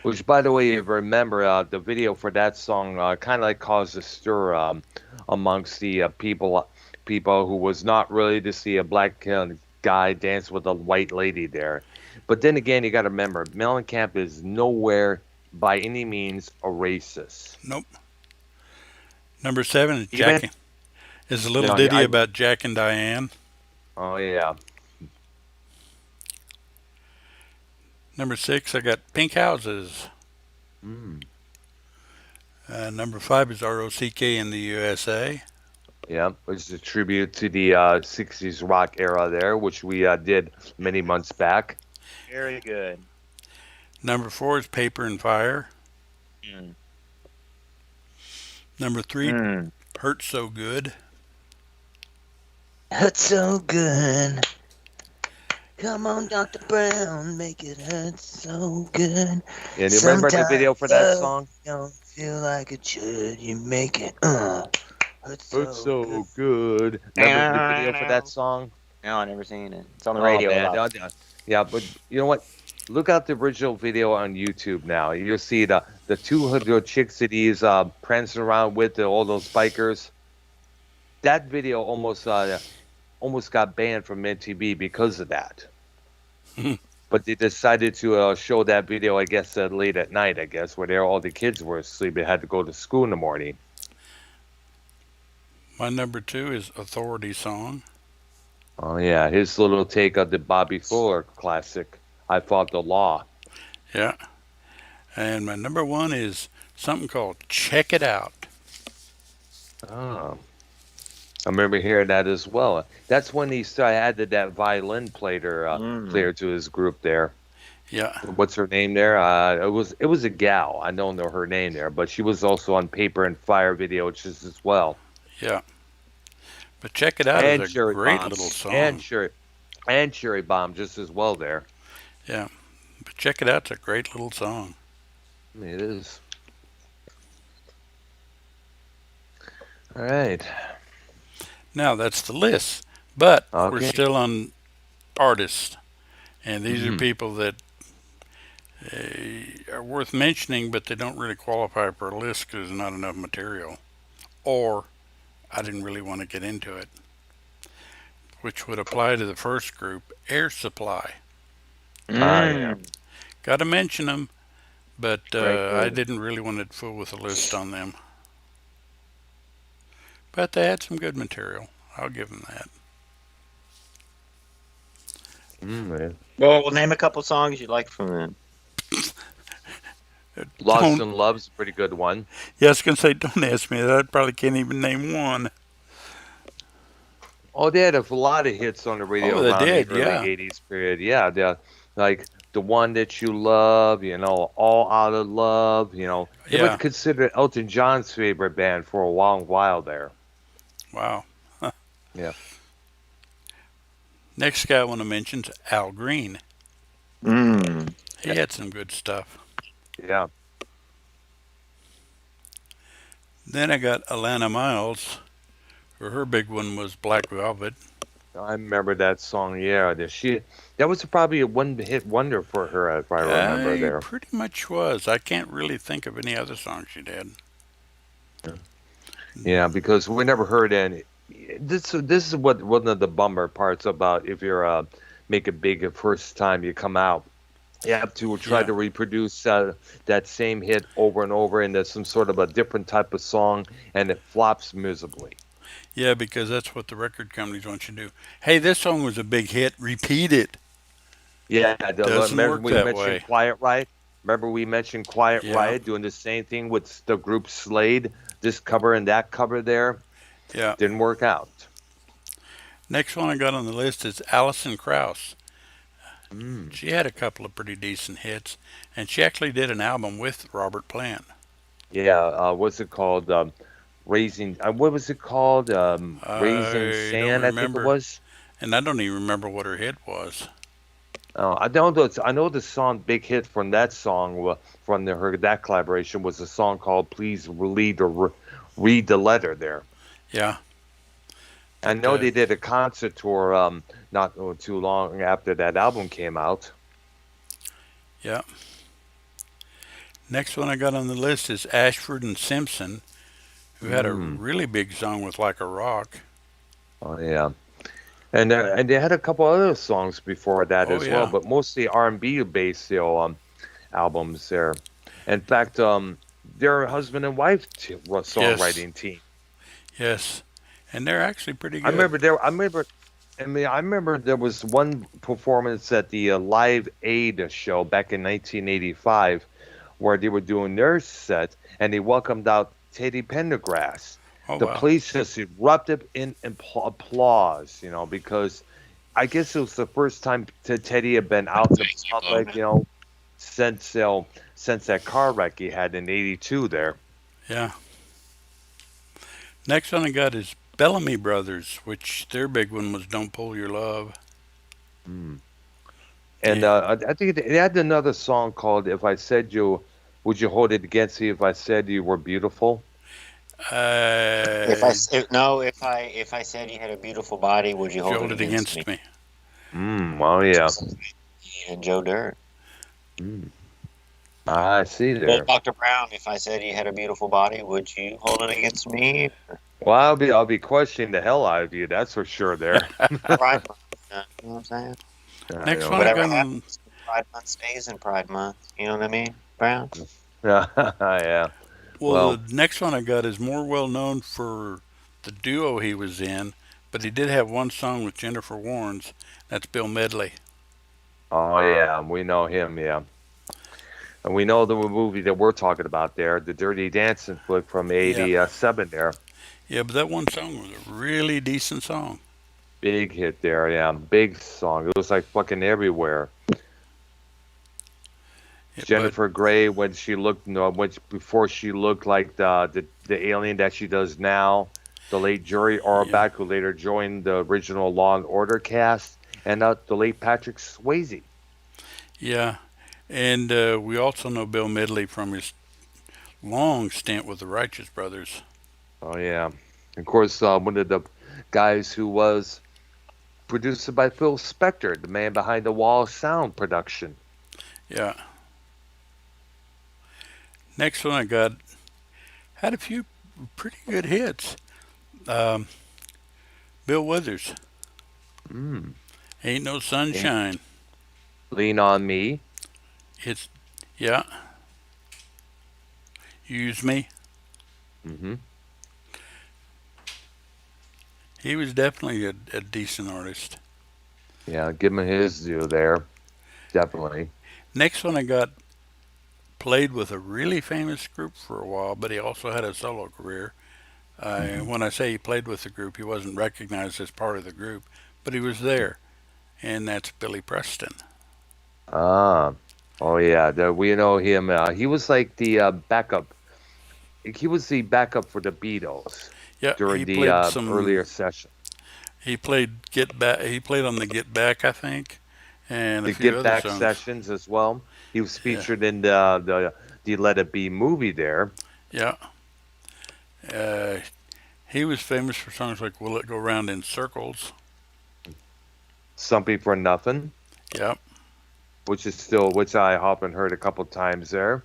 S2: Which, by the way, if you remember, the video for that song kind of like caused a stir amongst the people who was not really to see a black guy dance with a white lady there. But then again, you got to remember, Mellencamp is nowhere by any means a racist.
S3: Nope. Number 7 is Jack. Is a little ditty about Jack and Diane.
S2: Oh yeah.
S3: Number 6, I got Pink Houses. Number 5 is ROCK in the USA.
S2: Yeah, which is a tribute to the 60s rock era there, which we did many months back.
S1: Very good.
S3: Number 4 is Paper and Fire.
S1: Mm.
S3: Number 3,
S1: Mm.
S3: Hurt So Good.
S1: Hurt so good. Come on, Dr. Brown, make it hurt so good.
S2: Yeah, do you remember the
S1: Sometimes
S2: video for that
S1: love
S2: song?
S1: don't feel like it should. You make it hurt
S2: It's
S1: so good.
S2: so good. Remember the video for that
S1: No,
S2: song?
S1: I never seen it. It's on the
S2: Oh
S1: radio a
S2: man,
S1: lot.
S2: yeah, but you know what? Look out the original video on YouTube now. You'll see the 200 chicks that he's prancing around with all those bikers. That video almost got banned from MTV because of that. But they decided to show that video, I guess, late at night. I guess where all the kids were asleep. They had to go to school in the morning.
S3: My number 2 is Authority Song.
S2: Oh yeah, his little take of the Bobby Fuller classic, "I Fought the Law."
S3: Yeah. And my number 1 is something called Check It Out.
S2: Oh, I remember hearing that as well. That's when he started added that violin player to his group there.
S3: Yeah.
S2: What's her name there? It was a gal. I don't know her name there, but she was also on Paper and Fire video just as well.
S3: Yeah. But Check It Out
S2: And
S3: is a
S2: Cherry
S3: great
S2: Bomb.
S3: little song.
S2: And Cherry Bomb just as well there.
S3: Yeah. But Check It Out's a great little song.
S2: It is. All right.
S3: Now that's the list. But we're
S2: Okay.
S3: still on artists. And these are people that are worth mentioning, but they don't really qualify for a list because there's not enough material. Or I didn't really want to get into it. Which would apply to the first group, Air Supply.
S2: Yeah.
S3: Got to mention them, but
S2: Great
S3: I
S2: group.
S3: didn't really want to fool with a list on them. But they had some good material. I'll give them that.
S2: Man.
S1: Well, name a couple songs you like from them.
S2: Lost in Love's a pretty good one.
S3: Yeah, I was going to say, don't ask me that. I probably can't even name one.
S2: Oh, they had a lot of hits on the radio
S3: they
S2: around
S3: did,
S2: the early
S3: yeah.
S2: 80s period. Yeah, like The One That You Love, All Out of Love, They
S3: Yeah.
S2: were considered Elton John's favorite band for a long while there.
S3: Wow.
S2: Yeah.
S3: Next guy I want to mention is Al Green. He had some good stuff.
S2: Yeah.
S3: Then I got Alana Miles. Her big one was Black Velvet.
S2: I remember that song. Yeah, that was probably a one-hit wonder for her, if I remember there.
S3: Pretty much was. I can't really think of any other songs she did.
S2: Yeah, because we never heard any. This is what one of the bummer parts about if you're make it big the first time you come out. You have to try to reproduce that same hit over and over, and there's some sort of a different type of song, and it flops miserably.
S3: Yeah, because that's what the record companies want you to do. Hey, this song was a big hit. Repeat it.
S2: Yeah,
S3: Doesn't
S2: remember
S3: work
S2: we
S3: that
S2: mentioned
S3: way.
S2: Quiet Riot? Remember we mentioned Quiet
S3: Yeah.
S2: Riot doing the same thing with the group Slade, this cover and that cover there?
S3: Yeah.
S2: Didn't work out.
S3: Next one I got on the list is Alison Krauss. She had a couple of pretty decent hits, and she actually did an album with Robert Plant.
S2: Yeah, what's it called? Raising. What was it called? Raising
S3: I
S2: Sand,
S3: don't
S2: I think it
S3: remember.
S2: was.
S3: And I don't even remember what her hit was.
S2: I know the song big hit from that song from that collaboration was a song called "Please Read the Letter." There,
S3: Yeah.
S2: I know they did a concert tour not too long after that album came out.
S3: Yeah. Next one I got on the list is Ashford and Simpson, who had a really big song with Like a Rock.
S2: Oh yeah, and they had a couple other songs before that as well,
S3: yeah.
S2: but mostly R&B based albums there. In fact, they're a husband and wife songwriting team.
S3: Yes. And they're actually pretty good.
S2: I remember there was one performance at the Live Aid show back in 1985 where they were doing their set and they welcomed out Teddy Pendergrass.
S3: Oh,
S2: The
S3: wow.
S2: place just erupted in applause, because I guess it was the first time Teddy had been out in the public, since since that car wreck he had in '82 there.
S3: Yeah. Next one I got is Bellamy Brothers, which their big one was "Don't Pull Your Love."
S2: Mm. And
S3: Yeah.
S2: I think it had another song called "If I Said You, Would You Hold It Against Me If I Said You Were Beautiful."
S3: Uh,
S1: If I said you had a beautiful body, would you hold
S3: hold
S1: it
S3: it
S1: against me?
S3: against me.
S2: Oh yeah.
S1: Just like me and Joe Dirt.
S2: Mm. I see
S1: Well,
S2: there.
S1: Dr. Brown, if I said you had a beautiful body, would you hold it against me?
S2: Well, I'll be questioning the hell out of you. That's for sure. There.
S1: Pride Month. You know what I'm saying?
S2: I
S3: Next one
S2: know.
S3: I
S1: Whatever
S3: got on.
S1: happens in Pride Month stays in Pride Month. You know what I mean, Brown?
S2: Yeah. Yeah.
S3: Well,
S2: Well.
S3: the next one I got is more well known for the duo he was in, but he did have one song with Jennifer Warnes. That's Bill Medley.
S2: Oh yeah, we know him. Yeah. And we know the movie that we're talking about there, the Dirty Dancing flick from
S3: Yeah.
S2: '87 there.
S3: Yeah, but that one song was a really decent song.
S2: Big hit there, yeah. Big song. It was like fucking everywhere.
S3: Yeah, but
S2: Jennifer Grey when she looked, before she looked like the alien that she does now. The late Jerry
S3: yeah,
S2: Orbach, who later joined the original Law and Order cast, and the late Patrick Swayze.
S3: yeah. And we also know Bill Medley from his long stint with the Righteous Brothers.
S2: Oh yeah. Of course, one of the guys who was produced by Phil Spector, the man behind the Wall Sound production.
S3: Yeah. Next one I got had a few pretty good hits. Um, Bill Withers,
S2: Mm.
S3: Ain't No
S2: And
S3: Sunshine.
S2: Lean on Me.
S3: It's, yeah, Use Me.
S2: Hmm.
S3: He was definitely a decent artist.
S2: Yeah, give him his due there. Definitely.
S3: Next one I got played with a really famous group for a while, but he also had a solo career.
S2: Hmm.
S3: When I say he played with the group, he wasn't recognized as part of the group, but he was there, and that's Billy Preston.
S2: Ah. Oh yeah, we know him. He was like the backup. He was the backup for the Beatles
S3: Yeah,
S2: during
S3: he
S2: the
S3: played some.
S2: earlier session.
S3: He played Get Back. He played on the Get Back, I think, and a
S2: The
S3: few
S2: Get
S3: other
S2: Back
S3: songs.
S2: sessions as well. He was
S3: Yeah,
S2: featured in the Let It Be movie there.
S3: yeah. Uh, he was famous for songs like "Will It Go Round in Circles."
S2: Something for Nothing,
S3: Yep.
S2: which I often heard a couple times there.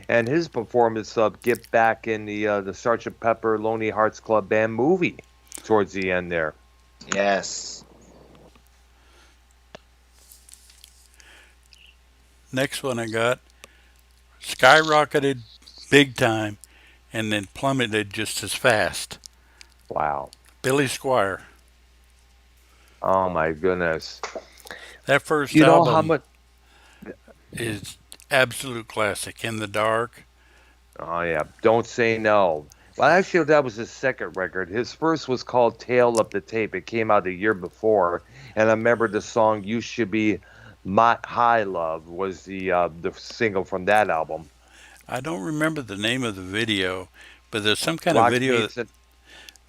S2: And his performance of Get Back in the Sergeant Pepper Lonely Hearts Club Band movie towards the end there.
S1: Yes.
S3: Next one I got skyrocketed big time and then plummeted just as fast.
S2: Wow.
S3: Billy Squire.
S2: Oh my goodness.
S3: That first
S2: You know how
S3: album
S2: much?
S3: is absolute classic. In the Dark.
S2: Oh yeah. Don't say no. Well, actually, that was his second record. His first was called "Tale of the Tape." It came out a year before, and I remember the song "You Should Be My High Love" was the single from that album.
S3: I don't remember the name of the video, but there's some kind of
S2: Rock Me to Yeah,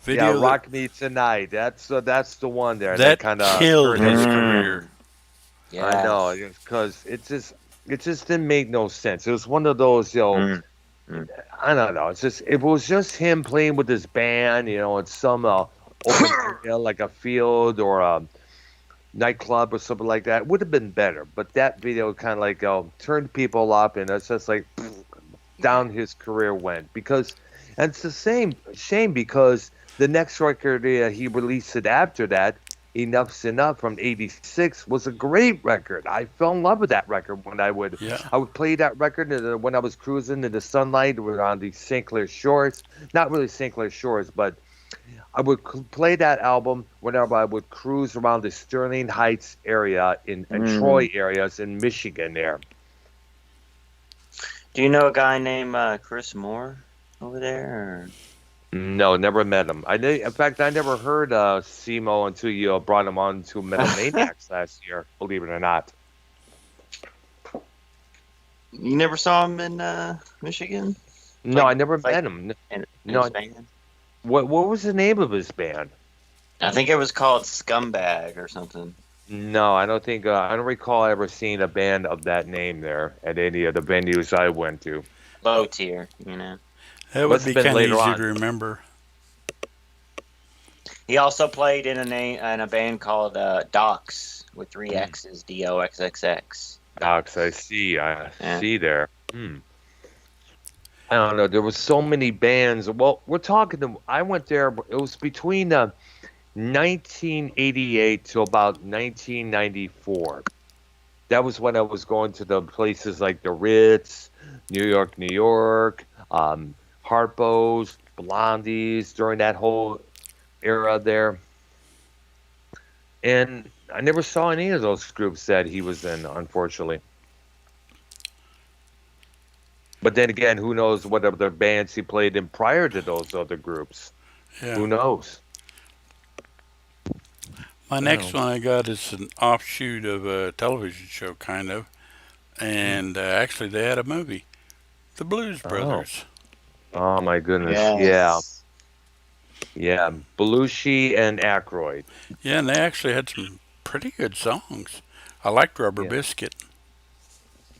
S3: video that
S2: Rock Me Tonight. That's the one there that
S3: that
S2: kind of
S3: killed
S2: turned
S3: his
S2: everything.
S3: career.
S1: Mm,
S2: I know,
S1: yes.
S2: because it just didn't make no sense. It was one of those,
S1: Mm, mm.
S2: I don't know. It was just him playing with his band, in some open area like a field or a nightclub or something like that. It would have been better, but that video kind of like turned people up, and it's just like down his career went and it's the same shame because the next record he released it after that, Enough's Enough from '86, was a great record. I fell in love with that record when
S3: Yeah,
S2: I would play that record when I was cruising in the sunlight on the St. Clair shores. Not really St. Clair shores, but I would play that album whenever I would cruise around the Sterling Heights area and
S1: Mm.
S2: Troy areas in Michigan there.
S1: Do you know a guy named Chris Moore over there?
S2: No, never met him. In fact, I never heard Simo until you brought him on to Metal
S1: Or?
S2: Maniacs last year. Believe it or not.
S1: You never saw him in Michigan?
S2: No,
S1: Like
S2: I never
S1: like
S2: met him.
S1: in his
S2: No,
S1: band?
S2: what was the name of his band?
S1: I think it was called Scumbag or something.
S2: No, I don't think I don't recall ever seeing a band of that name there at any of the venues I went to.
S1: Low tier, you know.
S3: That would
S2: Must have
S3: be
S2: been
S3: kind of
S2: later
S3: easy to
S2: on.
S3: remember.
S1: He also played in a band called Docs with three
S2: Mm.
S1: X's, DOXXX.
S2: Docs, I see. I
S1: Yeah.
S2: see there. Hmm. I don't know. There was so many bands. Well, we're talking. I went there. It was between 1988 to about 1994. That was when I was going to the places like the Ritz, New York, Harpo's, Blondies during that whole era there. And I never saw any of those groups that he was in, unfortunately. But then again, who knows what other bands he played in prior to those other groups?
S3: Yeah.
S2: Who knows?
S3: My next
S2: Oh.
S3: one I got is an offshoot of a television show, kind of. And actually, they had a movie, The Blues
S2: Oh.
S3: Brothers.
S2: Oh my goodness. Yeah.
S1: Yes.
S2: Yeah. Belushi and Aykroyd.
S3: Yeah, and they actually had some pretty good songs. I liked Rubber
S2: Yeah.
S3: Biscuit.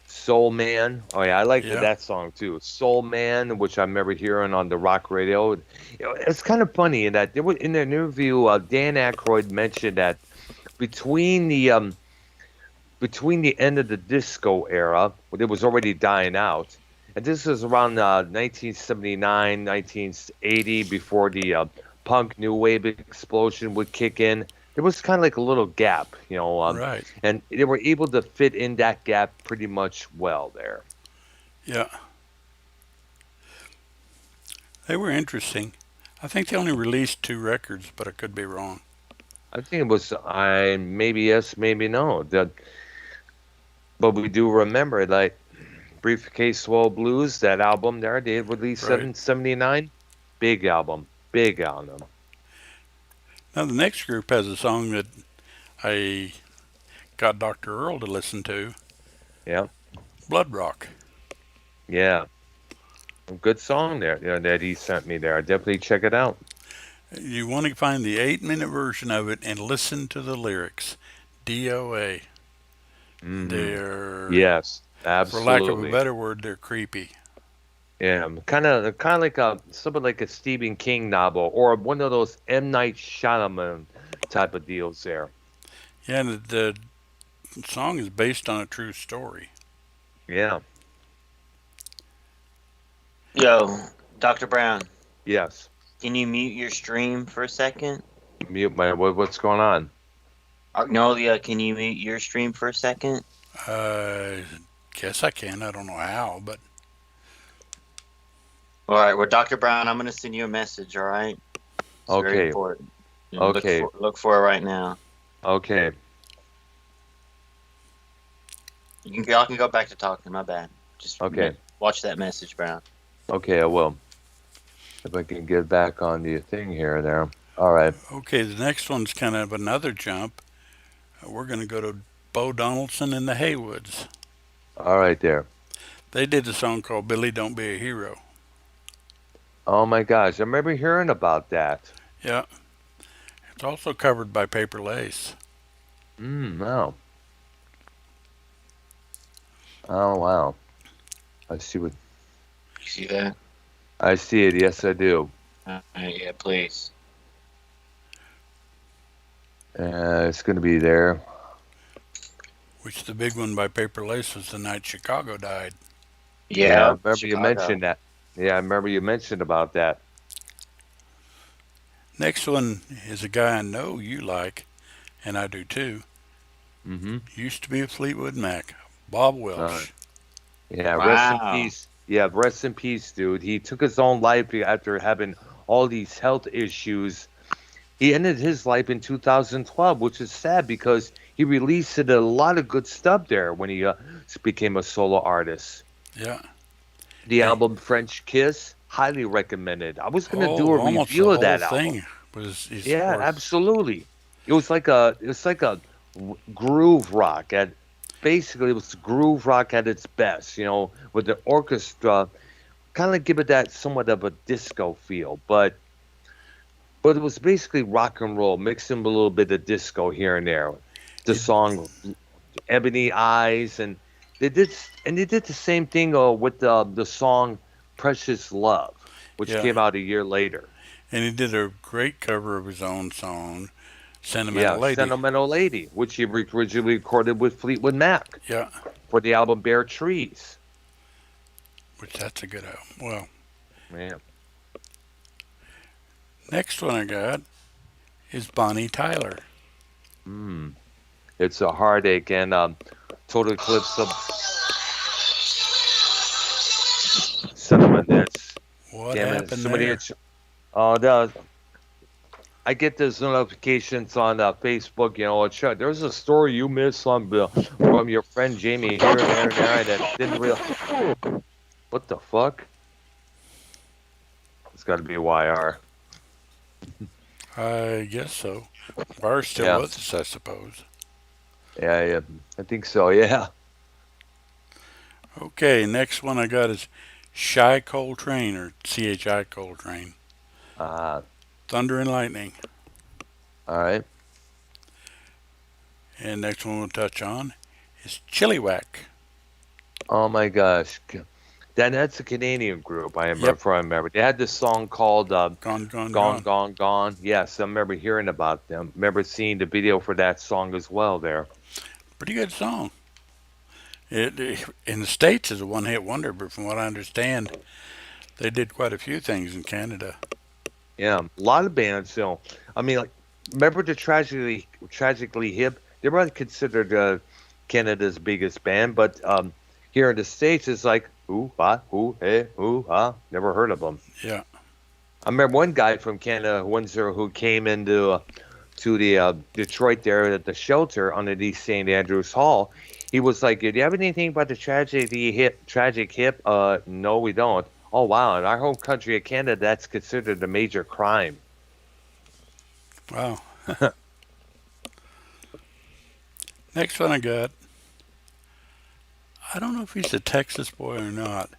S2: Soul Man. Oh yeah, I liked
S3: Yeah.
S2: that song too. Soul Man, which I remember hearing on the rock radio. It's kind of funny in that there was in an interview, Dan Aykroyd mentioned that between the between the end of the disco era, when it was already dying out, and this was around 1979, 1980, before the punk new wave explosion would kick in. There was kind of like a little gap,
S3: Right.
S2: and they were able to fit in that gap pretty much well there.
S3: Yeah. They were interesting. I think they only released 2 records, but I could be wrong.
S2: I think it was I maybe yes, maybe no. But we do remember like Briefcase Swell Blues, that album there, they released
S3: Right.
S2: in 79. Big album. Big album.
S3: Now, the next group has a song that I got Dr. Earl to listen to,
S2: Yeah.
S3: Blood Rock.
S2: Yeah. A good song there, that he sent me there. Definitely check it out.
S3: You want to find the 8-minute version of it and listen to the lyrics. DOA.
S2: Hmm.
S3: They're,
S2: Yes,
S3: for lack of a
S2: absolutely.
S3: better word, they're creepy.
S2: Yeah, kind of like something like a Stephen King novel or one of those M. Night Shyamalan type of deals there.
S3: Yeah, and the song is based on a true story.
S2: Yeah.
S1: Yo, Dr. Brown,
S2: Yes.
S1: can you mute your stream for a second?
S2: Mute my what's going on?
S1: Arknolia, can you mute your stream for a second?
S3: Uh, guess I can. I don't know how, but
S1: All right, well, Dr. Brown, I'm going to send you a message, all right? It's very
S2: Okay.
S1: important.
S2: Okay.
S1: Look for it right now.
S2: Okay.
S1: Y'all can go back to talking, my bad. Just
S2: Okay.
S1: watch that message, Brown.
S2: Okay, I will. If I can get back on the thing here there. All right.
S3: okay, the next one's kind of another jump. We're going to go to Bo Donaldson and the Haywoods.
S2: All right there.
S3: They did a song called Billy Don't Be a Hero.
S2: Oh my gosh, I remember hearing about that.
S3: Yeah. It's also covered by Paper Lace.
S2: Wow. Oh wow. I see what
S1: You see that?
S2: I see it. Yes, I do.
S1: Yeah, please.
S2: It's going to be there.
S3: Which the big one by Paper Lace was the night Chicago died.
S1: Yeah,
S2: I remember you
S1: Chicago.
S2: mentioned that. Yeah, I remember you mentioned about that.
S3: Next one is a guy I know you like, and I do too.
S2: Mm-hmm.
S3: Used to be a Fleetwood Mac, Bob Welch.
S2: Yeah, rest in
S1: Wow.
S2: peace. Yeah, rest in peace, dude. He took his own life after having all these health issues. He ended his life in 2012, which is sad because he released a lot of good stuff there when he became a solo artist.
S3: Yeah.
S2: The album French Kiss, highly recommended. I was going to do a
S3: almost
S2: review
S3: the
S2: of that
S3: whole
S2: album.
S3: thing is
S2: Yeah,
S3: worth-
S2: absolutely. It was like a groove rock. basically it was groove rock at its best, with the orchestra kind of give it that somewhat of a disco feel, but it was basically rock and roll mixed in with a little bit of disco here and there. The
S3: It,
S2: song Ebony Eyes, and they did the same thing with the song Precious Love, which
S3: yeah,
S2: came out a year later.
S3: and he did a great cover of his own song, "Sentimental
S2: Yeah,
S3: Lady."
S2: Sentimental Lady, which he originally recorded with Fleetwood Mac
S3: Yeah,
S2: for the album Bare Trees.
S3: which that's a good album. Well,
S2: Man.
S3: next one I got is Bonnie Tyler.
S2: Mm. It's a heartache and total eclipse of sentiment. That's
S3: What
S2: damn it.
S3: happened
S2: Somebody,
S3: there?
S2: the I get those notifications on Facebook. There's a story you missed from your friend Jamie here, there, and there, that didn't real. What the fuck? It's got to be YR.
S3: I guess so. Bar still
S2: Yeah,
S3: with us, I suppose.
S2: yeah, yeah. I think so. Yeah.
S3: Okay, next one I got is Shy Coltrane, or CHI Coltrane.
S2: Uh,
S3: Thunder and Lightning.
S2: all right.
S3: And next one we'll touch on is Chilliwack.
S2: Oh my gosh. That's a Canadian group.
S3: Yep,
S2: I remember. They had this song called
S3: Gone, Gone,
S2: Gone,
S3: Gone.
S2: Gone, Gone. Yes, I remember hearing about them. Remember seeing the video for that song as well there.
S3: Pretty good song. It in the States is a one-hit wonder, but from what I understand, they did quite a few things in Canada.
S2: Yeah, a lot of bands, I mean, like, remember the Tragically Hip? They were considered Canada's biggest band, but here in the States, it's like, ooh, ah, ooh, hey, ooh, ah. Never heard of them.
S3: Yeah.
S2: I remember one guy from Canada, Windsor, who came into to the Detroit there at the shelter underneath St. Andrew's Hall. He was like, "Do you have anything about the tragic hip? No, we don't. Oh wow, in our home country of Canada, that's considered a major crime."
S3: Wow. Next one I got, I don't know if he's a Texas boy or not.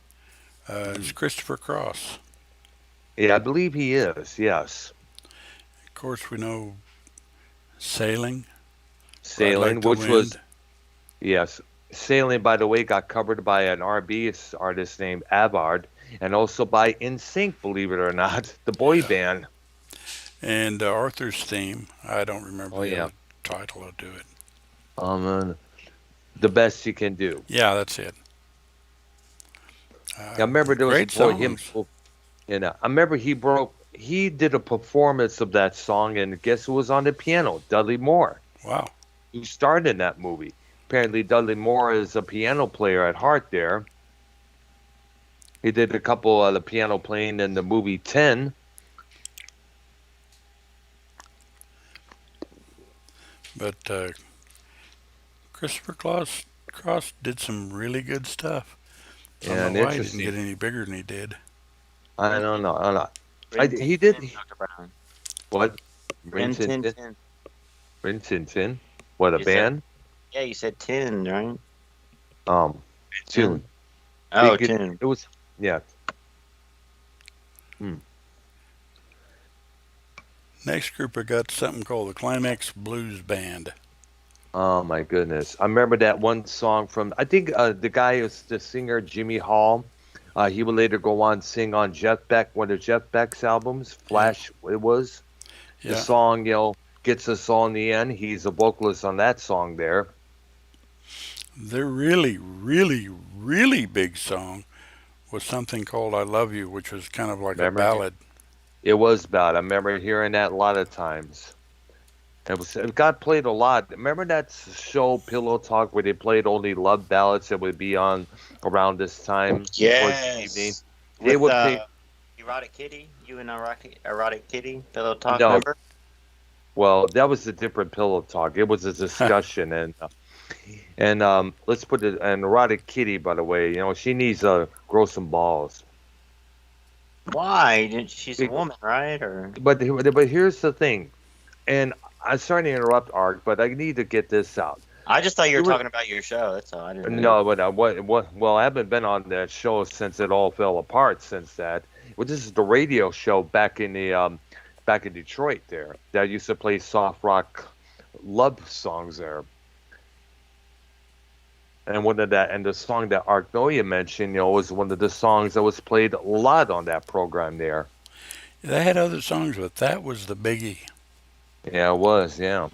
S3: It's Christopher Cross.
S2: Yeah, I believe he is. Yes,
S3: Of course, we know Sailing, Ride Like
S2: Sailing,
S3: the
S2: which was
S3: Wind.
S2: yes, Sailing. By the way, got covered by an R&B artist named Avard, and also by NSYNC. Believe it or not, the boy
S3: Yeah.
S2: band.
S3: And Arthur's theme, I don't remember
S2: Oh
S3: the
S2: yeah,
S3: other title of it.
S2: um, the best you can do.
S3: Yeah, that's it.
S2: I remember there was a
S3: Great
S2: boy him.
S3: songs.
S2: I remember he did a performance of that song, and guess who was on the piano? Dudley Moore,
S3: Wow.
S2: who starred in that movie. Apparently, Dudley Moore is a piano player at heart there. He did a couple of the piano playing in the movie 10.
S3: But Christopher Cross did some really good stuff. I don't know
S2: And
S3: why he didn't
S2: interesting.
S3: get any bigger than he did.
S2: I don't know. I don't know.
S1: Rin Tin
S2: He did.
S1: Tin, Dr. Brown.
S2: What?
S1: Rin Tin
S2: Rintintin?
S1: Tin.
S2: Rintintin? What, a
S1: You said,
S2: band?
S1: yeah, you said tin, right?
S2: Um,
S1: Tin.
S2: Tune.
S1: Oh,
S2: It,
S1: tin.
S2: it was, yeah. Hmm.
S3: Next group I got something called the Climax Blues Band.
S2: Oh my goodness! I remember that one song from I think the guy is the singer Jimmy Hall. He would later go on sing on Jeff Beck, one of Jeff Beck's albums,
S3: Yeah,
S2: Flash. It was the
S3: yeah.
S2: song, gets us all in the end. He's a vocalist on that song there.
S3: Their really, really, really big song was something called "I Love You," which was kind of like a
S2: Remember,
S3: ballad.
S2: it was bad. I remember hearing that a lot of times. It got played a lot. Remember that show Pillow Talk where they played only love ballads that would be on around this time towards the evening?
S1: Yes.
S2: They
S1: With
S2: would play.
S1: Erotic Kitty, you and Erotic Kitty, Pillow Talk,
S2: No,
S1: remember?
S2: well, that was a different Pillow Talk. It was a discussion, and let's put it an erotic kitty. By the way, she needs to grow some balls.
S1: Why? She's a
S2: Be-
S1: woman, right? Or
S2: But here's the thing, and I'm sorry to interrupt, Art, but I need to get this out.
S1: I just thought you
S2: It
S1: were
S2: was
S1: talking about your show. That's all. I didn't know you.
S2: no, but what? Well, I haven't been on that show since it all fell apart. Since that, well, this is the radio show back in Detroit there that used to play soft rock love songs there. And one of that, and the song that Arknolia mentioned, was one of the songs that was played a lot on that program there.
S3: They had other songs, but that was the biggie.
S2: Yeah, it was. Yeah,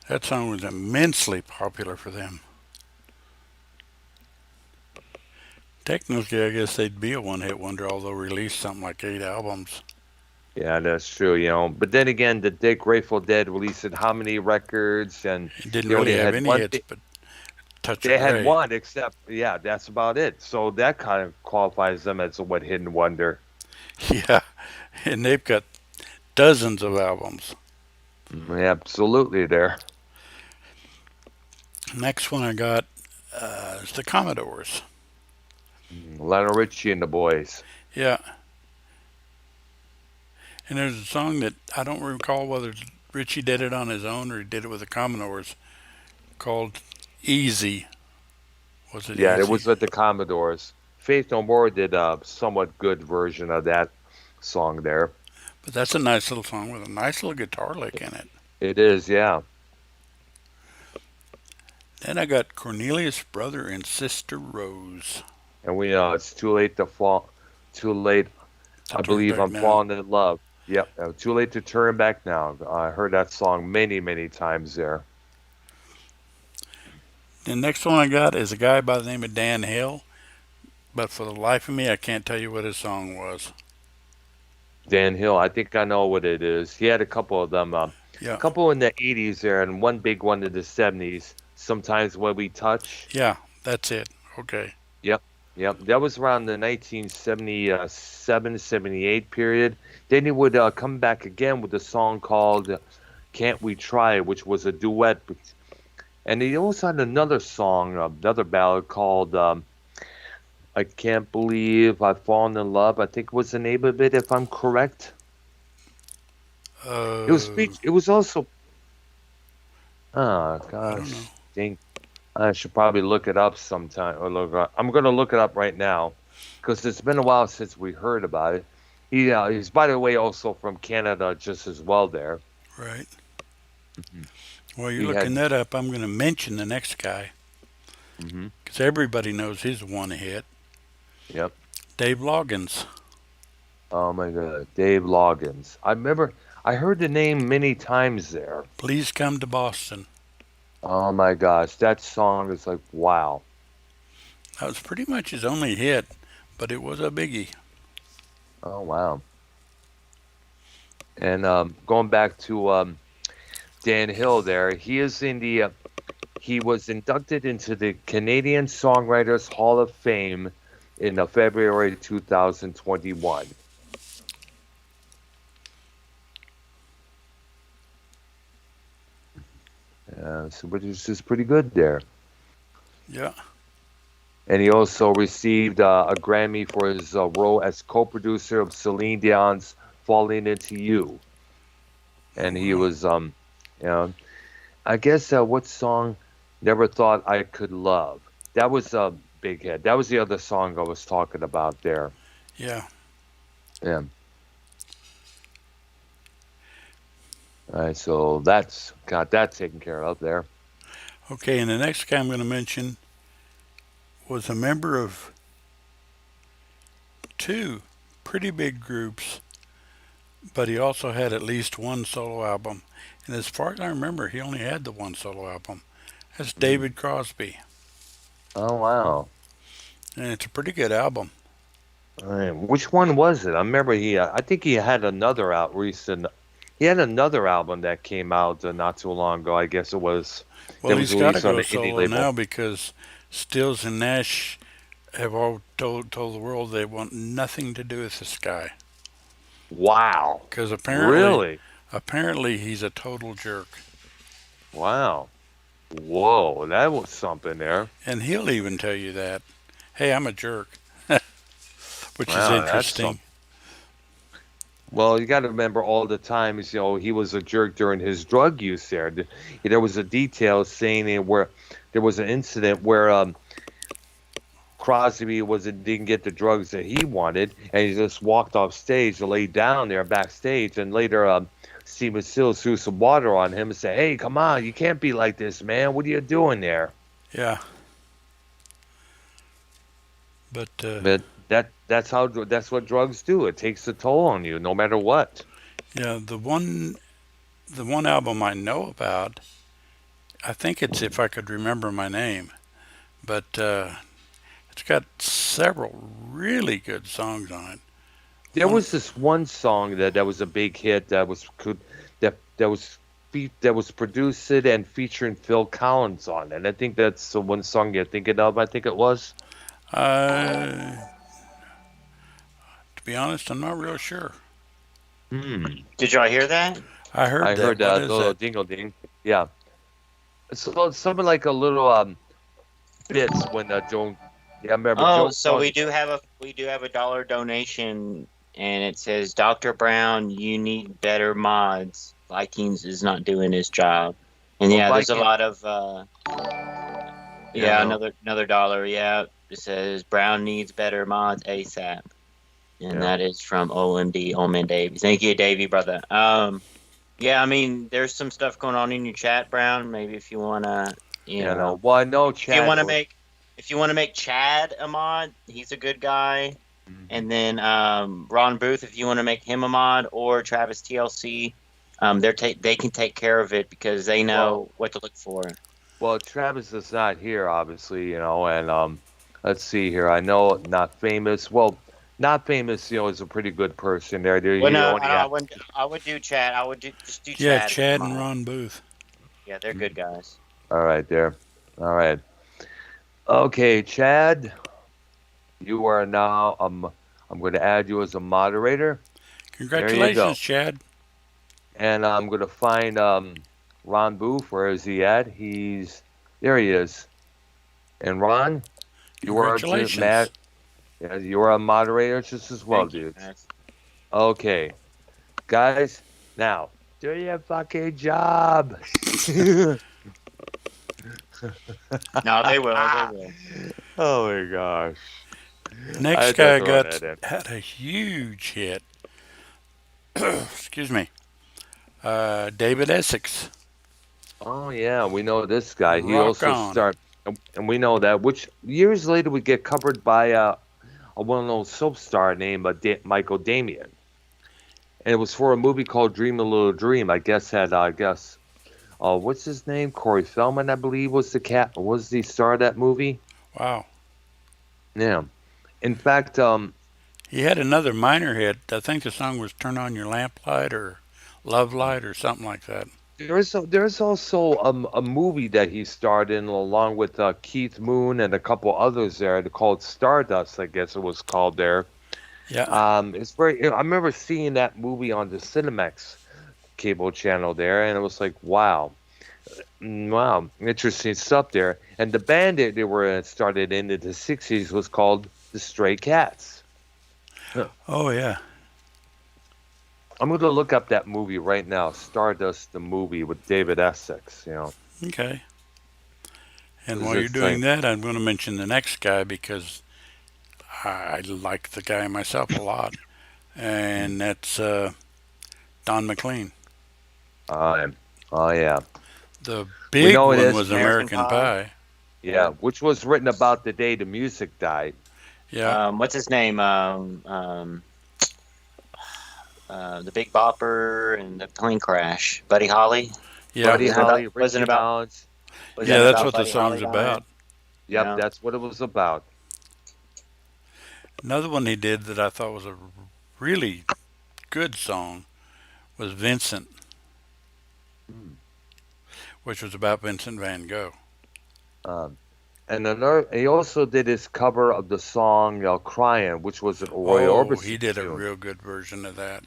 S3: That song was immensely popular for them. Technically, I guess they'd be a one-hit wonder, although released something like 8 albums.
S2: yeah, that's true. But then again, the Dead Grateful Dead released how many records, and
S3: It didn't
S2: they
S3: really
S2: only
S3: have
S2: had
S3: any
S2: one.
S3: hits, but Touch of
S2: They had
S3: Grey.
S2: one, except yeah, that's about it. So that kind of qualifies them as a what hidden wonder.
S3: Yeah, and they've got dozens of albums.
S2: Absolutely, there.
S3: Next one I got is the Commodores.
S2: Lionel Richie and the boys.
S3: Yeah, and there's a song that I don't recall whether Richie did it on his own or he did it with the Commodores called Easy. Was it
S2: Yeah, it
S3: Easy?
S2: was at the Commodores. Faith No More did a somewhat good version of that song there.
S3: But that's a nice little song with a nice little guitar lick in it.
S2: It is, yeah.
S3: Then I got Cornelius Brother and Sister Rose.
S2: And we know it's too late to fall. Too late.
S3: To
S2: I
S3: turn
S2: believe
S3: back
S2: I'm
S3: now.
S2: falling in love. Yep. Too late to turn back now. I heard that song many, many times there.
S3: The next one I got is a guy by the name of Dan Hill, but for the life of me, I can't tell you what his song was.
S2: Dan Hill, I think I know what it is. He had a couple of them. A
S3: Yeah,
S2: couple in the 80s there, and one big one in the 70s. Sometimes When We Touch.
S3: yeah, that's it. Okay.
S2: Yep. Yep. That was around the 1977, 78 period. Then he would come back again with a song called Can't We Try, which was a duet. And he also had another song, another ballad called I Can't Believe I've Fallen in Love. I think was the name of it, if I'm correct. It was
S3: Uh,
S2: it was also oh
S3: I don't
S2: gosh,
S3: know.
S2: dang. I should probably look it up sometime. I'm going to look it up right now because it's been a while since we heard about it. He's by the way also from Canada just as well there.
S3: Right. While you're
S2: He
S3: looking
S2: had
S3: that up, I'm going to mention the next guy
S2: hmm
S3: because everybody knows his one hit,
S2: yep.
S3: Dave Loggins.
S2: Oh my God, Dave Loggins. I remember I heard the name many times there.
S3: Please come to Boston.
S2: Oh my gosh, that song is like wow.
S3: That was pretty much his only hit, but it was a biggie.
S2: Oh wow. And going back to Dan Hill there, he was inducted into the Canadian Songwriters Hall of Fame in February 2021. So which is just pretty good there.
S3: Yeah.
S2: And he also received a Grammy for his role as co-producer of Celine Dion's "Falling Into You." And he
S3: Wow.
S2: was, you know, I guess what song? "Never Thought I Could Love." That was a big hit. That was the other song I was talking about there.
S3: Yeah.
S2: Yeah. All right, so that's got that taken care of there.
S3: Okay, and the next guy I'm going to mention was a member of two pretty big groups, but he also had at least one solo album. And as far as I remember, he only had the one solo album. That's
S2: Mhm.
S3: David Crosby,
S2: Oh wow.
S3: and it's a pretty good album.
S2: All right, which one was it? I remember I think he had another out recent. He had another album that came out not too long ago. I guess it was
S3: Well,
S2: that was
S3: he's got to
S2: released on
S3: go
S2: the indie
S3: solo
S2: label.
S3: now because Stills and Nash have all told the world they want nothing to do with this guy
S2: Wow.
S3: because
S2: Really?
S3: apparently he's a total jerk,
S2: Wow. Whoa, that was something there.
S3: and he'll even tell you that. Hey, I'm a jerk, which is
S2: Wow, that's some.
S3: interesting.
S2: Well, you got to remember all the times, he was a jerk during his drug use there. There was a detail saying where there was an incident where Crosby didn't get the drugs that he wanted, and he just walked off stage and laid down there backstage. And later, Steven Stills threw some water on him and said, "Hey, come on, you can't be like this, man. What are you doing there?"
S3: Yeah, but
S2: But that's what drugs do. It takes a toll on you, no matter what.
S3: yeah, the one album I know about, I think it's If I Could Remember My Name, but it's got several really good songs on it.
S2: There
S3: One,
S2: was this one song that was a big hit that was produced and featuring Phil Collins on it. I think that's the one song you're thinking of. I think it was.
S3: uh, to be honest, I'm not real sure.
S2: Hmm.
S1: Did y'all hear that?
S3: I heard
S2: I
S3: that.
S2: heard
S3: What
S2: the
S3: is
S2: little
S3: that?
S2: dingle ding. Yeah. So something like a little bits when Joan. Yeah, I remember
S1: Oh,
S2: Joan.
S1: so we do have a dollar donation, and it says, Dr. Brown, you need better mods. Vikings is not doing his job. And
S2: Well,
S1: yeah, there's a
S2: Viking.
S1: lot of
S2: Yeah,
S1: yeah,
S2: no.
S1: another dollar. Yeah, it says Brown needs better mods ASAP. And
S2: Yeah.
S1: that is from OMD, Old Man Davey. Thank you, Davey, brother. Yeah, I mean, there's some stuff going on in your chat, Brown. Maybe if you wanna,
S2: Yeah, no. Well, I know
S1: if you
S2: Chad.
S1: wanna make, if you wanna make Chad a mod, he's a good guy.
S2: Mhm.
S1: And then Ron Booth, if you want to make him a mod, or Travis TLC, they can take care of it because they
S2: Well,
S1: know what to look for.
S2: Well, Travis is not here, obviously, and let's see here. I know not famous. Well, not famous, is a pretty good person there.
S1: Well,
S2: He
S1: no,
S2: only
S1: I
S2: had.
S1: wouldn't. I would do Chad. I would just do
S3: Yeah,
S1: Chad as a
S3: Chad and
S1: mod.
S3: Ron Booth.
S1: Yeah, they're good guys.
S2: All right, there. All right. Okay, Chad, you are now. I'm going to add you as a moderator. There you
S3: Congratulations,
S2: go.
S3: Chad.
S2: And I'm going to find Ron Booth. Where is he at? There. He is. And Ron, you are just
S3: Congratulations.
S2: Matt. Yeah, you are a moderator just as well,
S1: Thank you,
S2: dudes.
S1: guys.
S2: Okay, guys, now do your fucking job.
S1: No, they will. They will.
S2: Oh my gosh. I
S3: Next
S2: had to
S3: guy
S2: throw
S3: got
S2: that in.
S3: had a huge hit. Excuse me. David Essex.
S2: Oh yeah, we know this guy. He
S3: Rock
S2: also
S3: on.
S2: and we know that. Which years later we get covered by a well-known soap star named Michael Damian, and it was for a movie called Dream a Little Dream. What's his name? Corey Feldman, I believe, was the star of that movie.
S3: Wow.
S2: Yeah. In fact,
S3: He had another minor hit. I think the song was Turn On Your Lamplight or Love Light or something like that.
S2: there's also a movie that he starred in along with Keith Moon and a couple others there called Stardust, I guess it was called there.
S3: Yeah.
S2: It's very. I remember seeing that movie on the Cinemax cable channel there, and it was like, wow, wow, interesting stuff there. And the band that they were started in the '60s was called the Stray Cats. Huh.
S3: Oh, yeah.
S2: I'm going to look up that movie right now, Stardust, the movie with David Essex.
S3: Okay. And
S2: 'Cause
S3: while you're
S2: it's
S3: doing
S2: like,
S3: that, I'm going to mention the next guy because I like the guy myself a lot. And that's Don McLean.
S2: uh, oh yeah,
S3: The
S2: we
S3: big
S2: know it
S3: one
S2: is.
S3: was
S1: American
S3: American
S1: Pie.
S3: Pie.
S2: Yeah,
S1: Yeah.
S2: which was written about the day the music died.
S3: Yeah.
S1: What's his name? The Big Bopper and the plane crash. Buddy Holly.
S3: Yeah.
S2: Buddy
S1: Wasn't about.
S2: Holly,
S1: Wasn't
S2: Richie
S1: about.
S2: Valens.
S3: Yeah,
S1: Wasn't
S3: that's
S1: about
S3: what the
S1: Buddy Holly
S3: song's
S1: dying.
S3: about.
S2: Yep,
S1: Yeah.
S2: that's what it was about.
S3: Another one he did that I thought was a really good song was Vincent,
S2: Hmm.
S3: which was about Vincent van Gogh.
S2: Um, and another, he also did his cover of the song "Crying," which was a Roy
S3: Oh, he
S2: Orbison
S3: did a
S2: tune.
S3: real good version of that.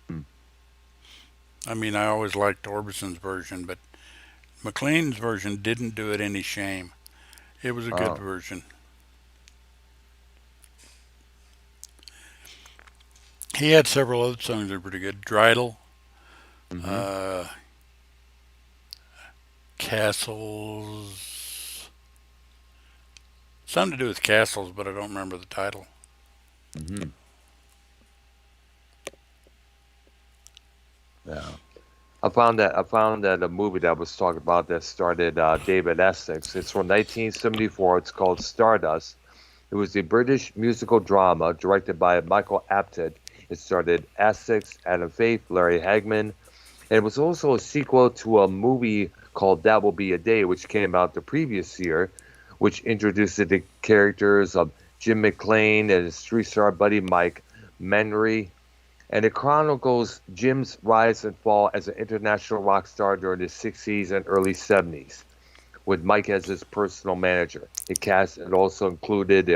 S2: Hmm.
S3: I mean, I always liked Orbison's version, but McLean's version didn't do it any shame. It was a good
S2: Oh,
S3: version. He had several other songs that were pretty good. Dreidel,
S2: Hmm.
S3: uh, Castles, something to do with castles, but I don't remember the title.
S2: Hmm. Yeah. I found that a movie that was talked about that started David Essex. It's from 1974. It's called Stardust. It was a British musical drama directed by Michael Apted. It started Essex, Adam Faith, Larry Hagman, and it was also a sequel to a movie called That Will Be a Day, which came out the previous year, which introduced the characters of Jim McClane and his three-star buddy Mike Menry, and it chronicles Jim's rise and fall as an international rock star during the 60s and early 70s, with Mike as his personal manager. It also included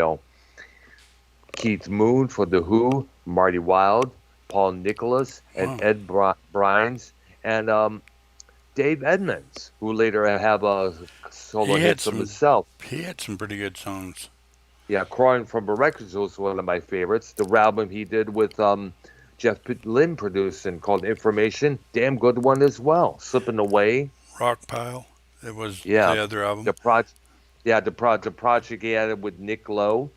S2: Keith Moon for The Who, Marty Wilde, Paul Nicholas, and
S3: Wow.
S2: Ed Brines, and Dave Edmonds, who later have solo
S3: He had
S2: hits of
S3: some
S2: himself.
S3: he had some pretty good songs.
S2: Yeah, Crawling from the Records was one of my favorites. The album he did with Lynn producing called Information, damn good one as well. Slipping Away,
S3: Rockpile, it was
S2: yeah.
S3: the other
S2: The
S3: album.
S2: project, the project he had with Nick Lowe.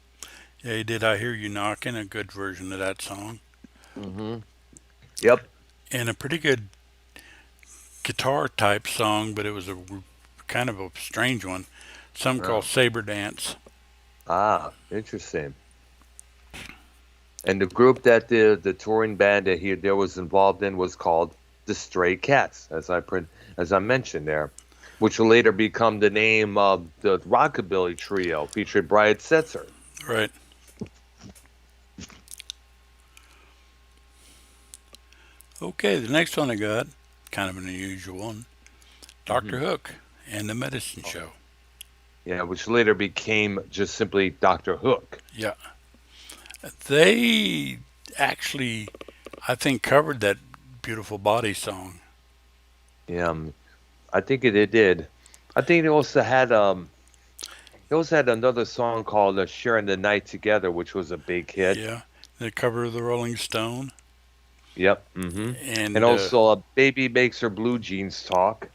S3: Yeah, he did I Hear You Knocking, a good version of that song.
S2: Hmm. Yep.
S3: And a pretty good guitar type song, but it was a kind of a strange one. Some called
S2: Oh.
S3: Saber Dance.
S2: Ah, interesting. And the group that the touring band that he there was involved in was called the Stray Cats, as I mentioned there, which will later become the name of the rockabilly trio featuring Brian Setzer.
S3: Right. Okay, the next one I got, kind of an unusual one.
S2: Hmm.
S3: Dr. Hook and the Medicine Show.
S2: Yeah, which later became just simply Doctor Hook.
S3: Yeah. They actually, I think, covered that Beautiful Body song.
S2: Yeah, I think it did. I think they also had another song called "Sharing the Night Together," which was a big hit.
S3: Yeah. The cover of the Rolling Stone.
S2: Yep. Hmm. And
S3: And,
S2: also, "Baby Makes Her Blue Jeans Talk."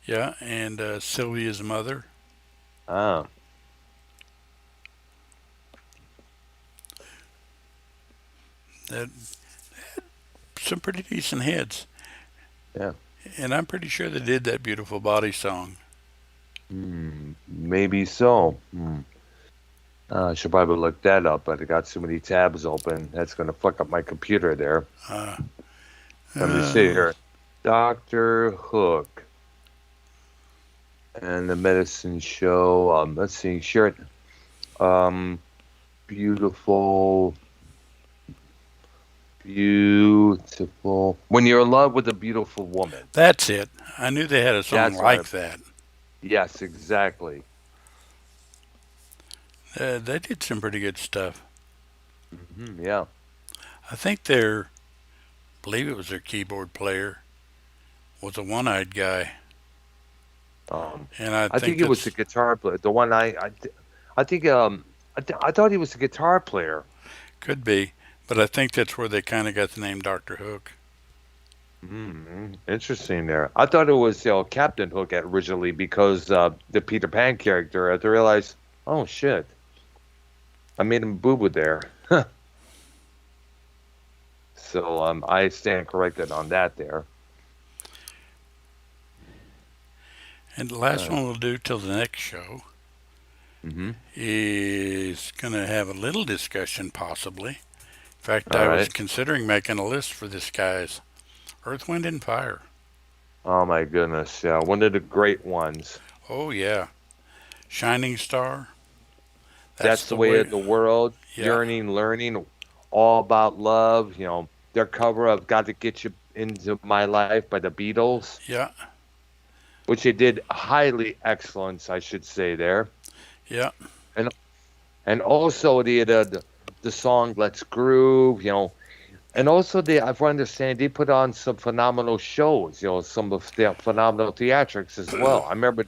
S3: yeah, and Sylvia's Mother.
S2: Ah.
S3: That some pretty decent hits.
S2: Yeah.
S3: And I'm pretty sure they did that Beautiful Body song.
S2: Maybe so. I should probably look that up, but I got too many tabs open. That's going to fuck up my computer there.
S3: Uh,
S2: Let me see
S3: uh,
S2: here. Doctor Hook and the Medicine Show. Let's see. Sure. Um, beautiful, beautiful. When you're in love with a beautiful woman.
S3: that's it. I knew they had a song
S2: That's what.
S3: like that.
S2: Yes, exactly.
S3: They did some pretty good stuff.
S2: Yeah.
S3: I think their, believe it was their keyboard player, was a one-eyed guy,
S2: Um,
S3: and I
S2: I
S3: think
S2: think it was the
S3: that's
S2: guitar player. The one I think I thought he was a guitar player.
S3: could be, but I think that's where they kind of got the name Doctor Hook.
S2: Interesting there. I thought it was Captain Hook originally because the Peter Pan character. I had to realize, oh shit, I made him boo boo there. So I stand corrected on that there.
S3: And the last
S2: Uh,
S3: one we'll do till the next show
S2: hmm.
S3: is going to have a little discussion, possibly. In fact,
S2: All
S3: I was
S2: right.
S3: considering making a list for this guy's Earth, Wind, and Fire.
S2: Oh my goodness, yeah, one of the great ones.
S3: Oh, yeah. Shining Star. That's
S2: That's the
S3: the
S2: way
S3: way.
S2: of the world.
S3: Yeah,
S2: Yearning, learning, all about love. Their cover of "Got to Get You Into My Life" by the Beatles,
S3: yeah,
S2: which they did highly excellent, I should say there.
S3: yeah.
S2: And also the song "Let's Groove," and also if I understand, they put on some phenomenal shows, some of the phenomenal theatrics as well. I remember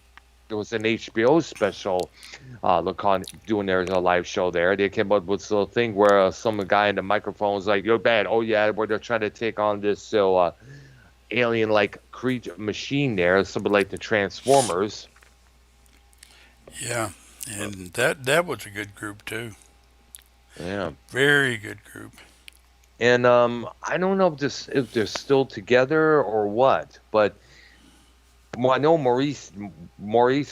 S2: there was an HBO special, look on doing their live show there. They came up with this little thing where some guy in the microphone was like, "You're bad." Oh yeah, where they're trying to take on this alien-like creature machine there, something like the Transformers.
S3: Yeah, and that was a good group too.
S2: Yeah.
S3: Very good group.
S2: And I don't know if they're still together or what, but well, I know Maurice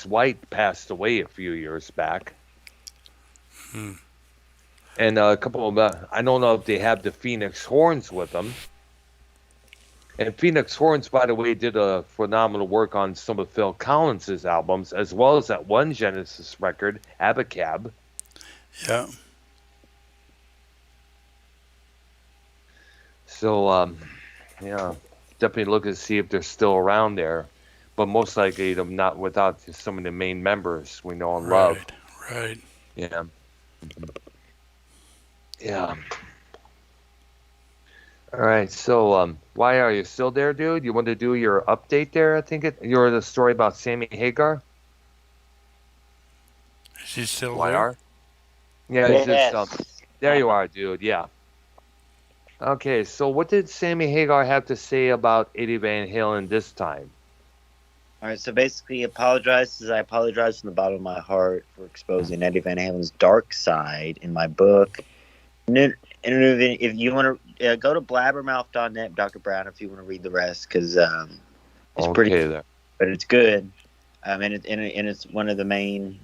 S2: White passed away a few years back,
S3: Hmm.
S2: and a couple of I don't know if they have the Phoenix Horns with them. And Phoenix Horns, by the way, did a phenomenal work on some of Phil Collins's albums, as well as that one Genesis record, Abacab.
S3: Yeah,
S2: So, yeah, definitely look to see if they're still around there. But most likely, they're not without some of the main members we know and love.
S3: right, right.
S2: Yeah, yeah. All right. So, why are you still there, dude? You want to do your update there? I think you're the story about Sammy Hagar.
S3: Is he still there?
S2: YR. Yeah, it's just
S1: Yes.
S2: there you are, dude. Yeah. Okay. So, what did Sammy Hagar have to say about Eddie Van Halen this time?
S1: All right, so basically, I apologize from the bottom of my heart for exposing Eddie Van Halen's dark side in my book. And if you want to go to blabbermouth.net, Dr. Brown, if you want to read the rest, because it's pretty,
S2: Okay, there.
S1: but it's good. And it's one of the main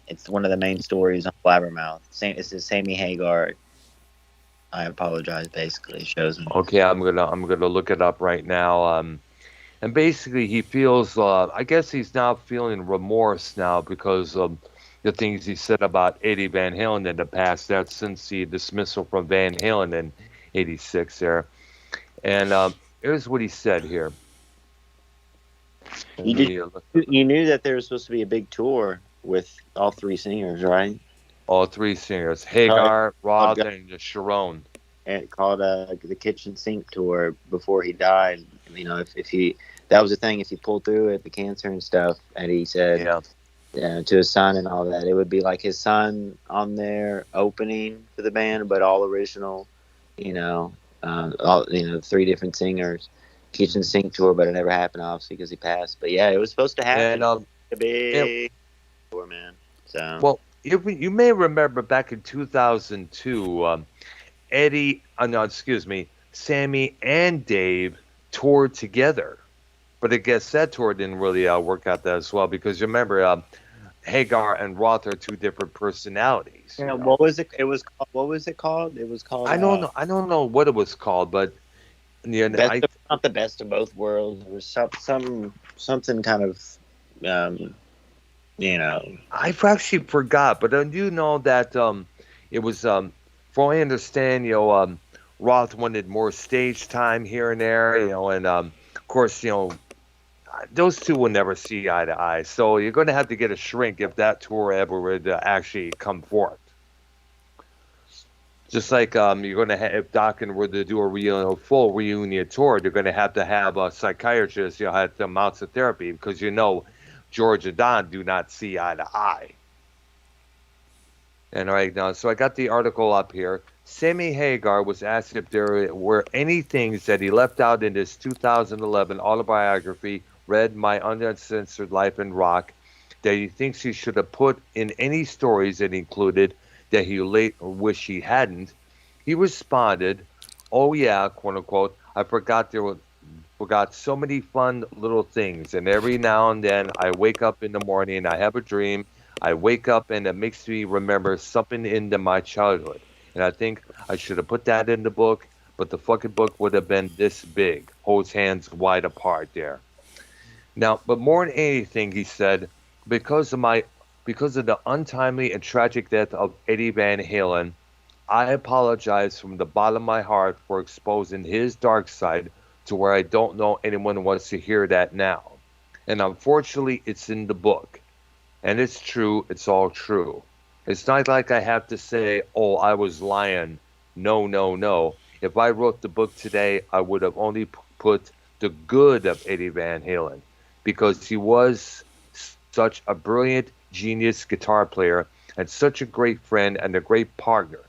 S1: stories on Blabbermouth. It says Sammy Hagar. I apologize. Basically, shows me.
S2: Okay, I'm gonna look it up right now. And basically, he feels. I guess he's now feeling remorse now because of the things he said about Eddie Van Halen in the past. That's since the dismissal from Van Halen in '86 there. And here's what he said here. Let
S1: You did.
S2: me look
S1: You knew that there was supposed to be a big tour with all three singers, right?
S2: all three singers:
S1: Called,
S2: Hagar, Roth, and Sharon.
S1: called the Kitchen Sink tour before he died. You know, if he that was the thing. If he pulled through it, the cancer and stuff, and he said
S2: Yeah.
S1: to his son and all that, it would be like his son on there opening for the band, but all original. You know, three different singers. Kitchen Sink tour, but it never happened, obviously, because he passed. But yeah, it was supposed to happen.
S2: And
S1: A big tour, man. So
S2: well, you may remember back in 2002, no, excuse me, Sammy and Dave toured together. But I guess that tour didn't really work out that as well because you remember Hagar and Roth are two different personalities.
S1: yeah, what was it? It was called, what was it called? It was called.
S2: I don't know what it was called, but yeah,
S1: Not the best of both worlds. It was something kind of, um, you know.
S2: I actually forgot. But I do know that it was, from what I understand, Roth wanted more stage time here and there, and of course, those two will never see eye to eye. So you're going to have to get a shrink if that tour ever would actually come forth. Just like you're going to have, if Dokken were to do a full reunion tour, they're going to have a psychiatrist, have the amounts of therapy because George and Don do not see eye to eye. And all right now, so I got the article up here. Sammy Hagar was asked if there were any things that he left out in his 2011 autobiography, Read My Uncensored Life in Rock, that he thinks he should have put in any stories that included that he late wish he hadn't. He responded, "Oh yeah, quote unquote, I forgot so many fun little things, and every now and then I wake up in the morning and I have a dream. I wake up and it makes me remember something into my childhood. And I think I should have put that in the book, but the fucking book would have been this big, holds hands wide apart there." Now, but more than anything, he said, because of the untimely and tragic death of Eddie Van Halen, I apologize from the bottom of my heart for exposing his dark side to where I don't know anyone wants to hear that now. And unfortunately, it's in the book. And it's true, it's all true. It's not like I have to say, oh, I was lying. No, no, no. If I wrote the book today, I would have only put the good of Eddie Van Halen because he was such a brilliant, genius guitar player and such a great friend and a great partner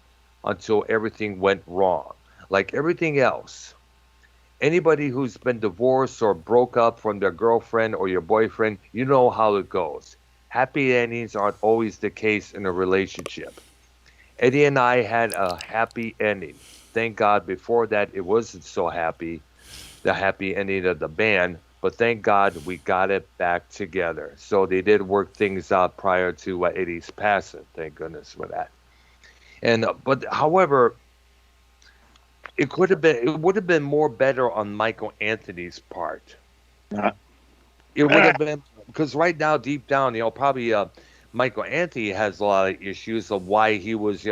S2: until everything went wrong. Like everything else, anybody who's been divorced or broke up from their girlfriend or your boyfriend, you know how it goes. Happy endings aren't always the case in a relationship. Eddie and I had a happy ending. Thank God before that it wasn't so happy, the happy ending of the band, but thank God we got it back together. So they did work things out prior to Eddie's passing. Thank goodness for that. And but however, it would have been more better on Michael Anthony's part.
S1: Uh,
S2: It would have been because right now, deep down, probably Michael Anthony has a lot of issues of why he was,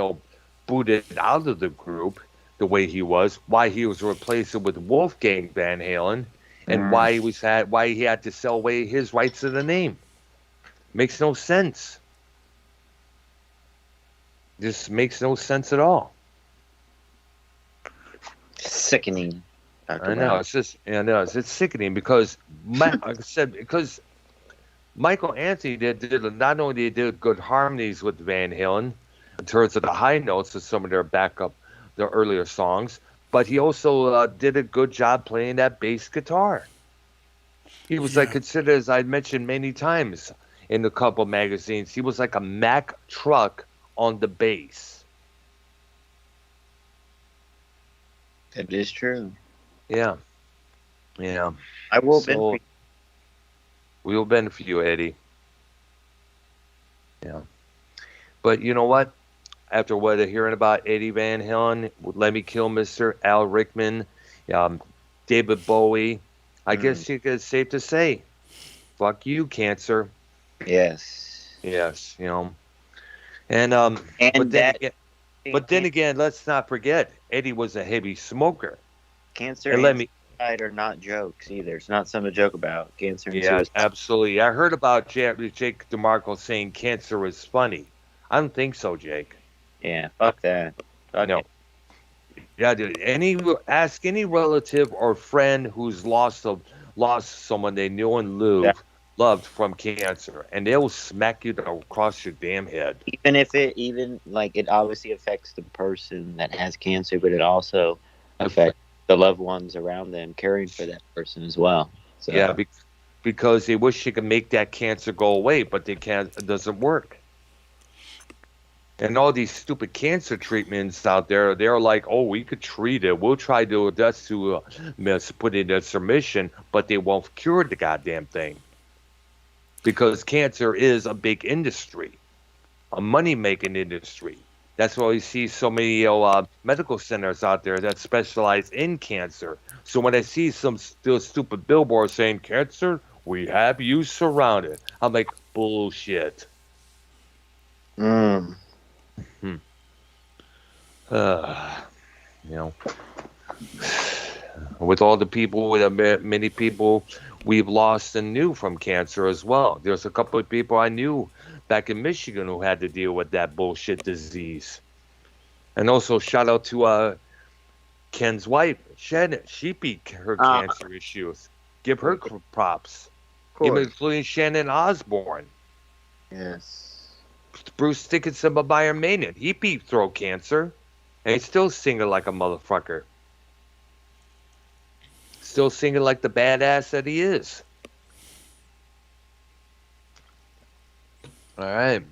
S2: booted out of the group the way he was, why he was replaced with Wolfgang Van Halen, and
S1: mm,
S2: why he had to sell away his rights to the name. Makes no sense. Just makes no sense at all.
S1: Sickening, Dr.
S2: I know
S1: Brown.
S2: it's just, it's sickening because, like I said, because Michael Anthony did not only did good harmonies with Van Halen in terms of the high notes of some of their earlier songs, but he also did a good job playing that bass guitar. He was like
S3: Yeah.
S2: considered, as I mentioned many times in a couple magazines, he was like a Mack truck on the bass.
S1: That is true.
S2: Yeah, yeah.
S1: I will bend for
S2: So we'll bend for you, Eddie. Yeah, but you know what? After hearing about Eddie Van Halen, Lemmy Kilmister, Al Rickman, um, David Bowie, I
S1: you.
S2: guess you could safe to say, fuck you, cancer.
S1: Yes.
S2: Yes, and but
S1: And
S2: then
S1: that
S2: again, but then again, let's not forget Eddie was a heavy smoker,
S1: cancer
S2: and
S1: and
S2: Lemmy.
S1: suicide are not jokes either. It's not something to joke about. Cancer and
S2: Yeah,
S1: suicide.
S2: absolutely. I heard about Jake DeMarco saying cancer was funny. I don't think so, Jake.
S1: Yeah, fuck that. Fuck
S2: No.
S1: it.
S2: Yeah, dude. Ask any relative or friend who's lost someone they knew and
S1: That,
S2: loved from cancer, and they'll smack you across your damn head.
S1: even if even like it obviously affects the person that has cancer, but it also affects the loved ones around them caring for that person as well.
S2: Yeah,
S1: So
S2: because they wish they could make that cancer go away, but they can't. It doesn't work. And all these stupid cancer treatments out there, they're like, oh, we could treat it. We'll try to do this to put it in submission, but they won't cure the goddamn thing because cancer is a big industry, a money-making industry. That's why we see so many medical centers out there that specialize in cancer. So when I see some still stupid billboards saying cancer, we have you surrounded, I'm like, bullshit.
S1: mm,
S2: Hmm. Uh, you know, with all the people, with many people we've lost and knew from cancer as well. There's a couple of people I knew back in Michigan who had to deal with that bullshit disease. And also shout out to Ken's wife, Shannon. She beat her
S1: of
S2: cancer issues. Give her
S1: course,
S2: props. Even
S1: course.
S2: including Shannon Osborne.
S1: Yes.
S2: Bruce Dickinson of Iron Maiden. He beat throat cancer. And he's still singing like a motherfucker. Still singing like the badass that he is. All right.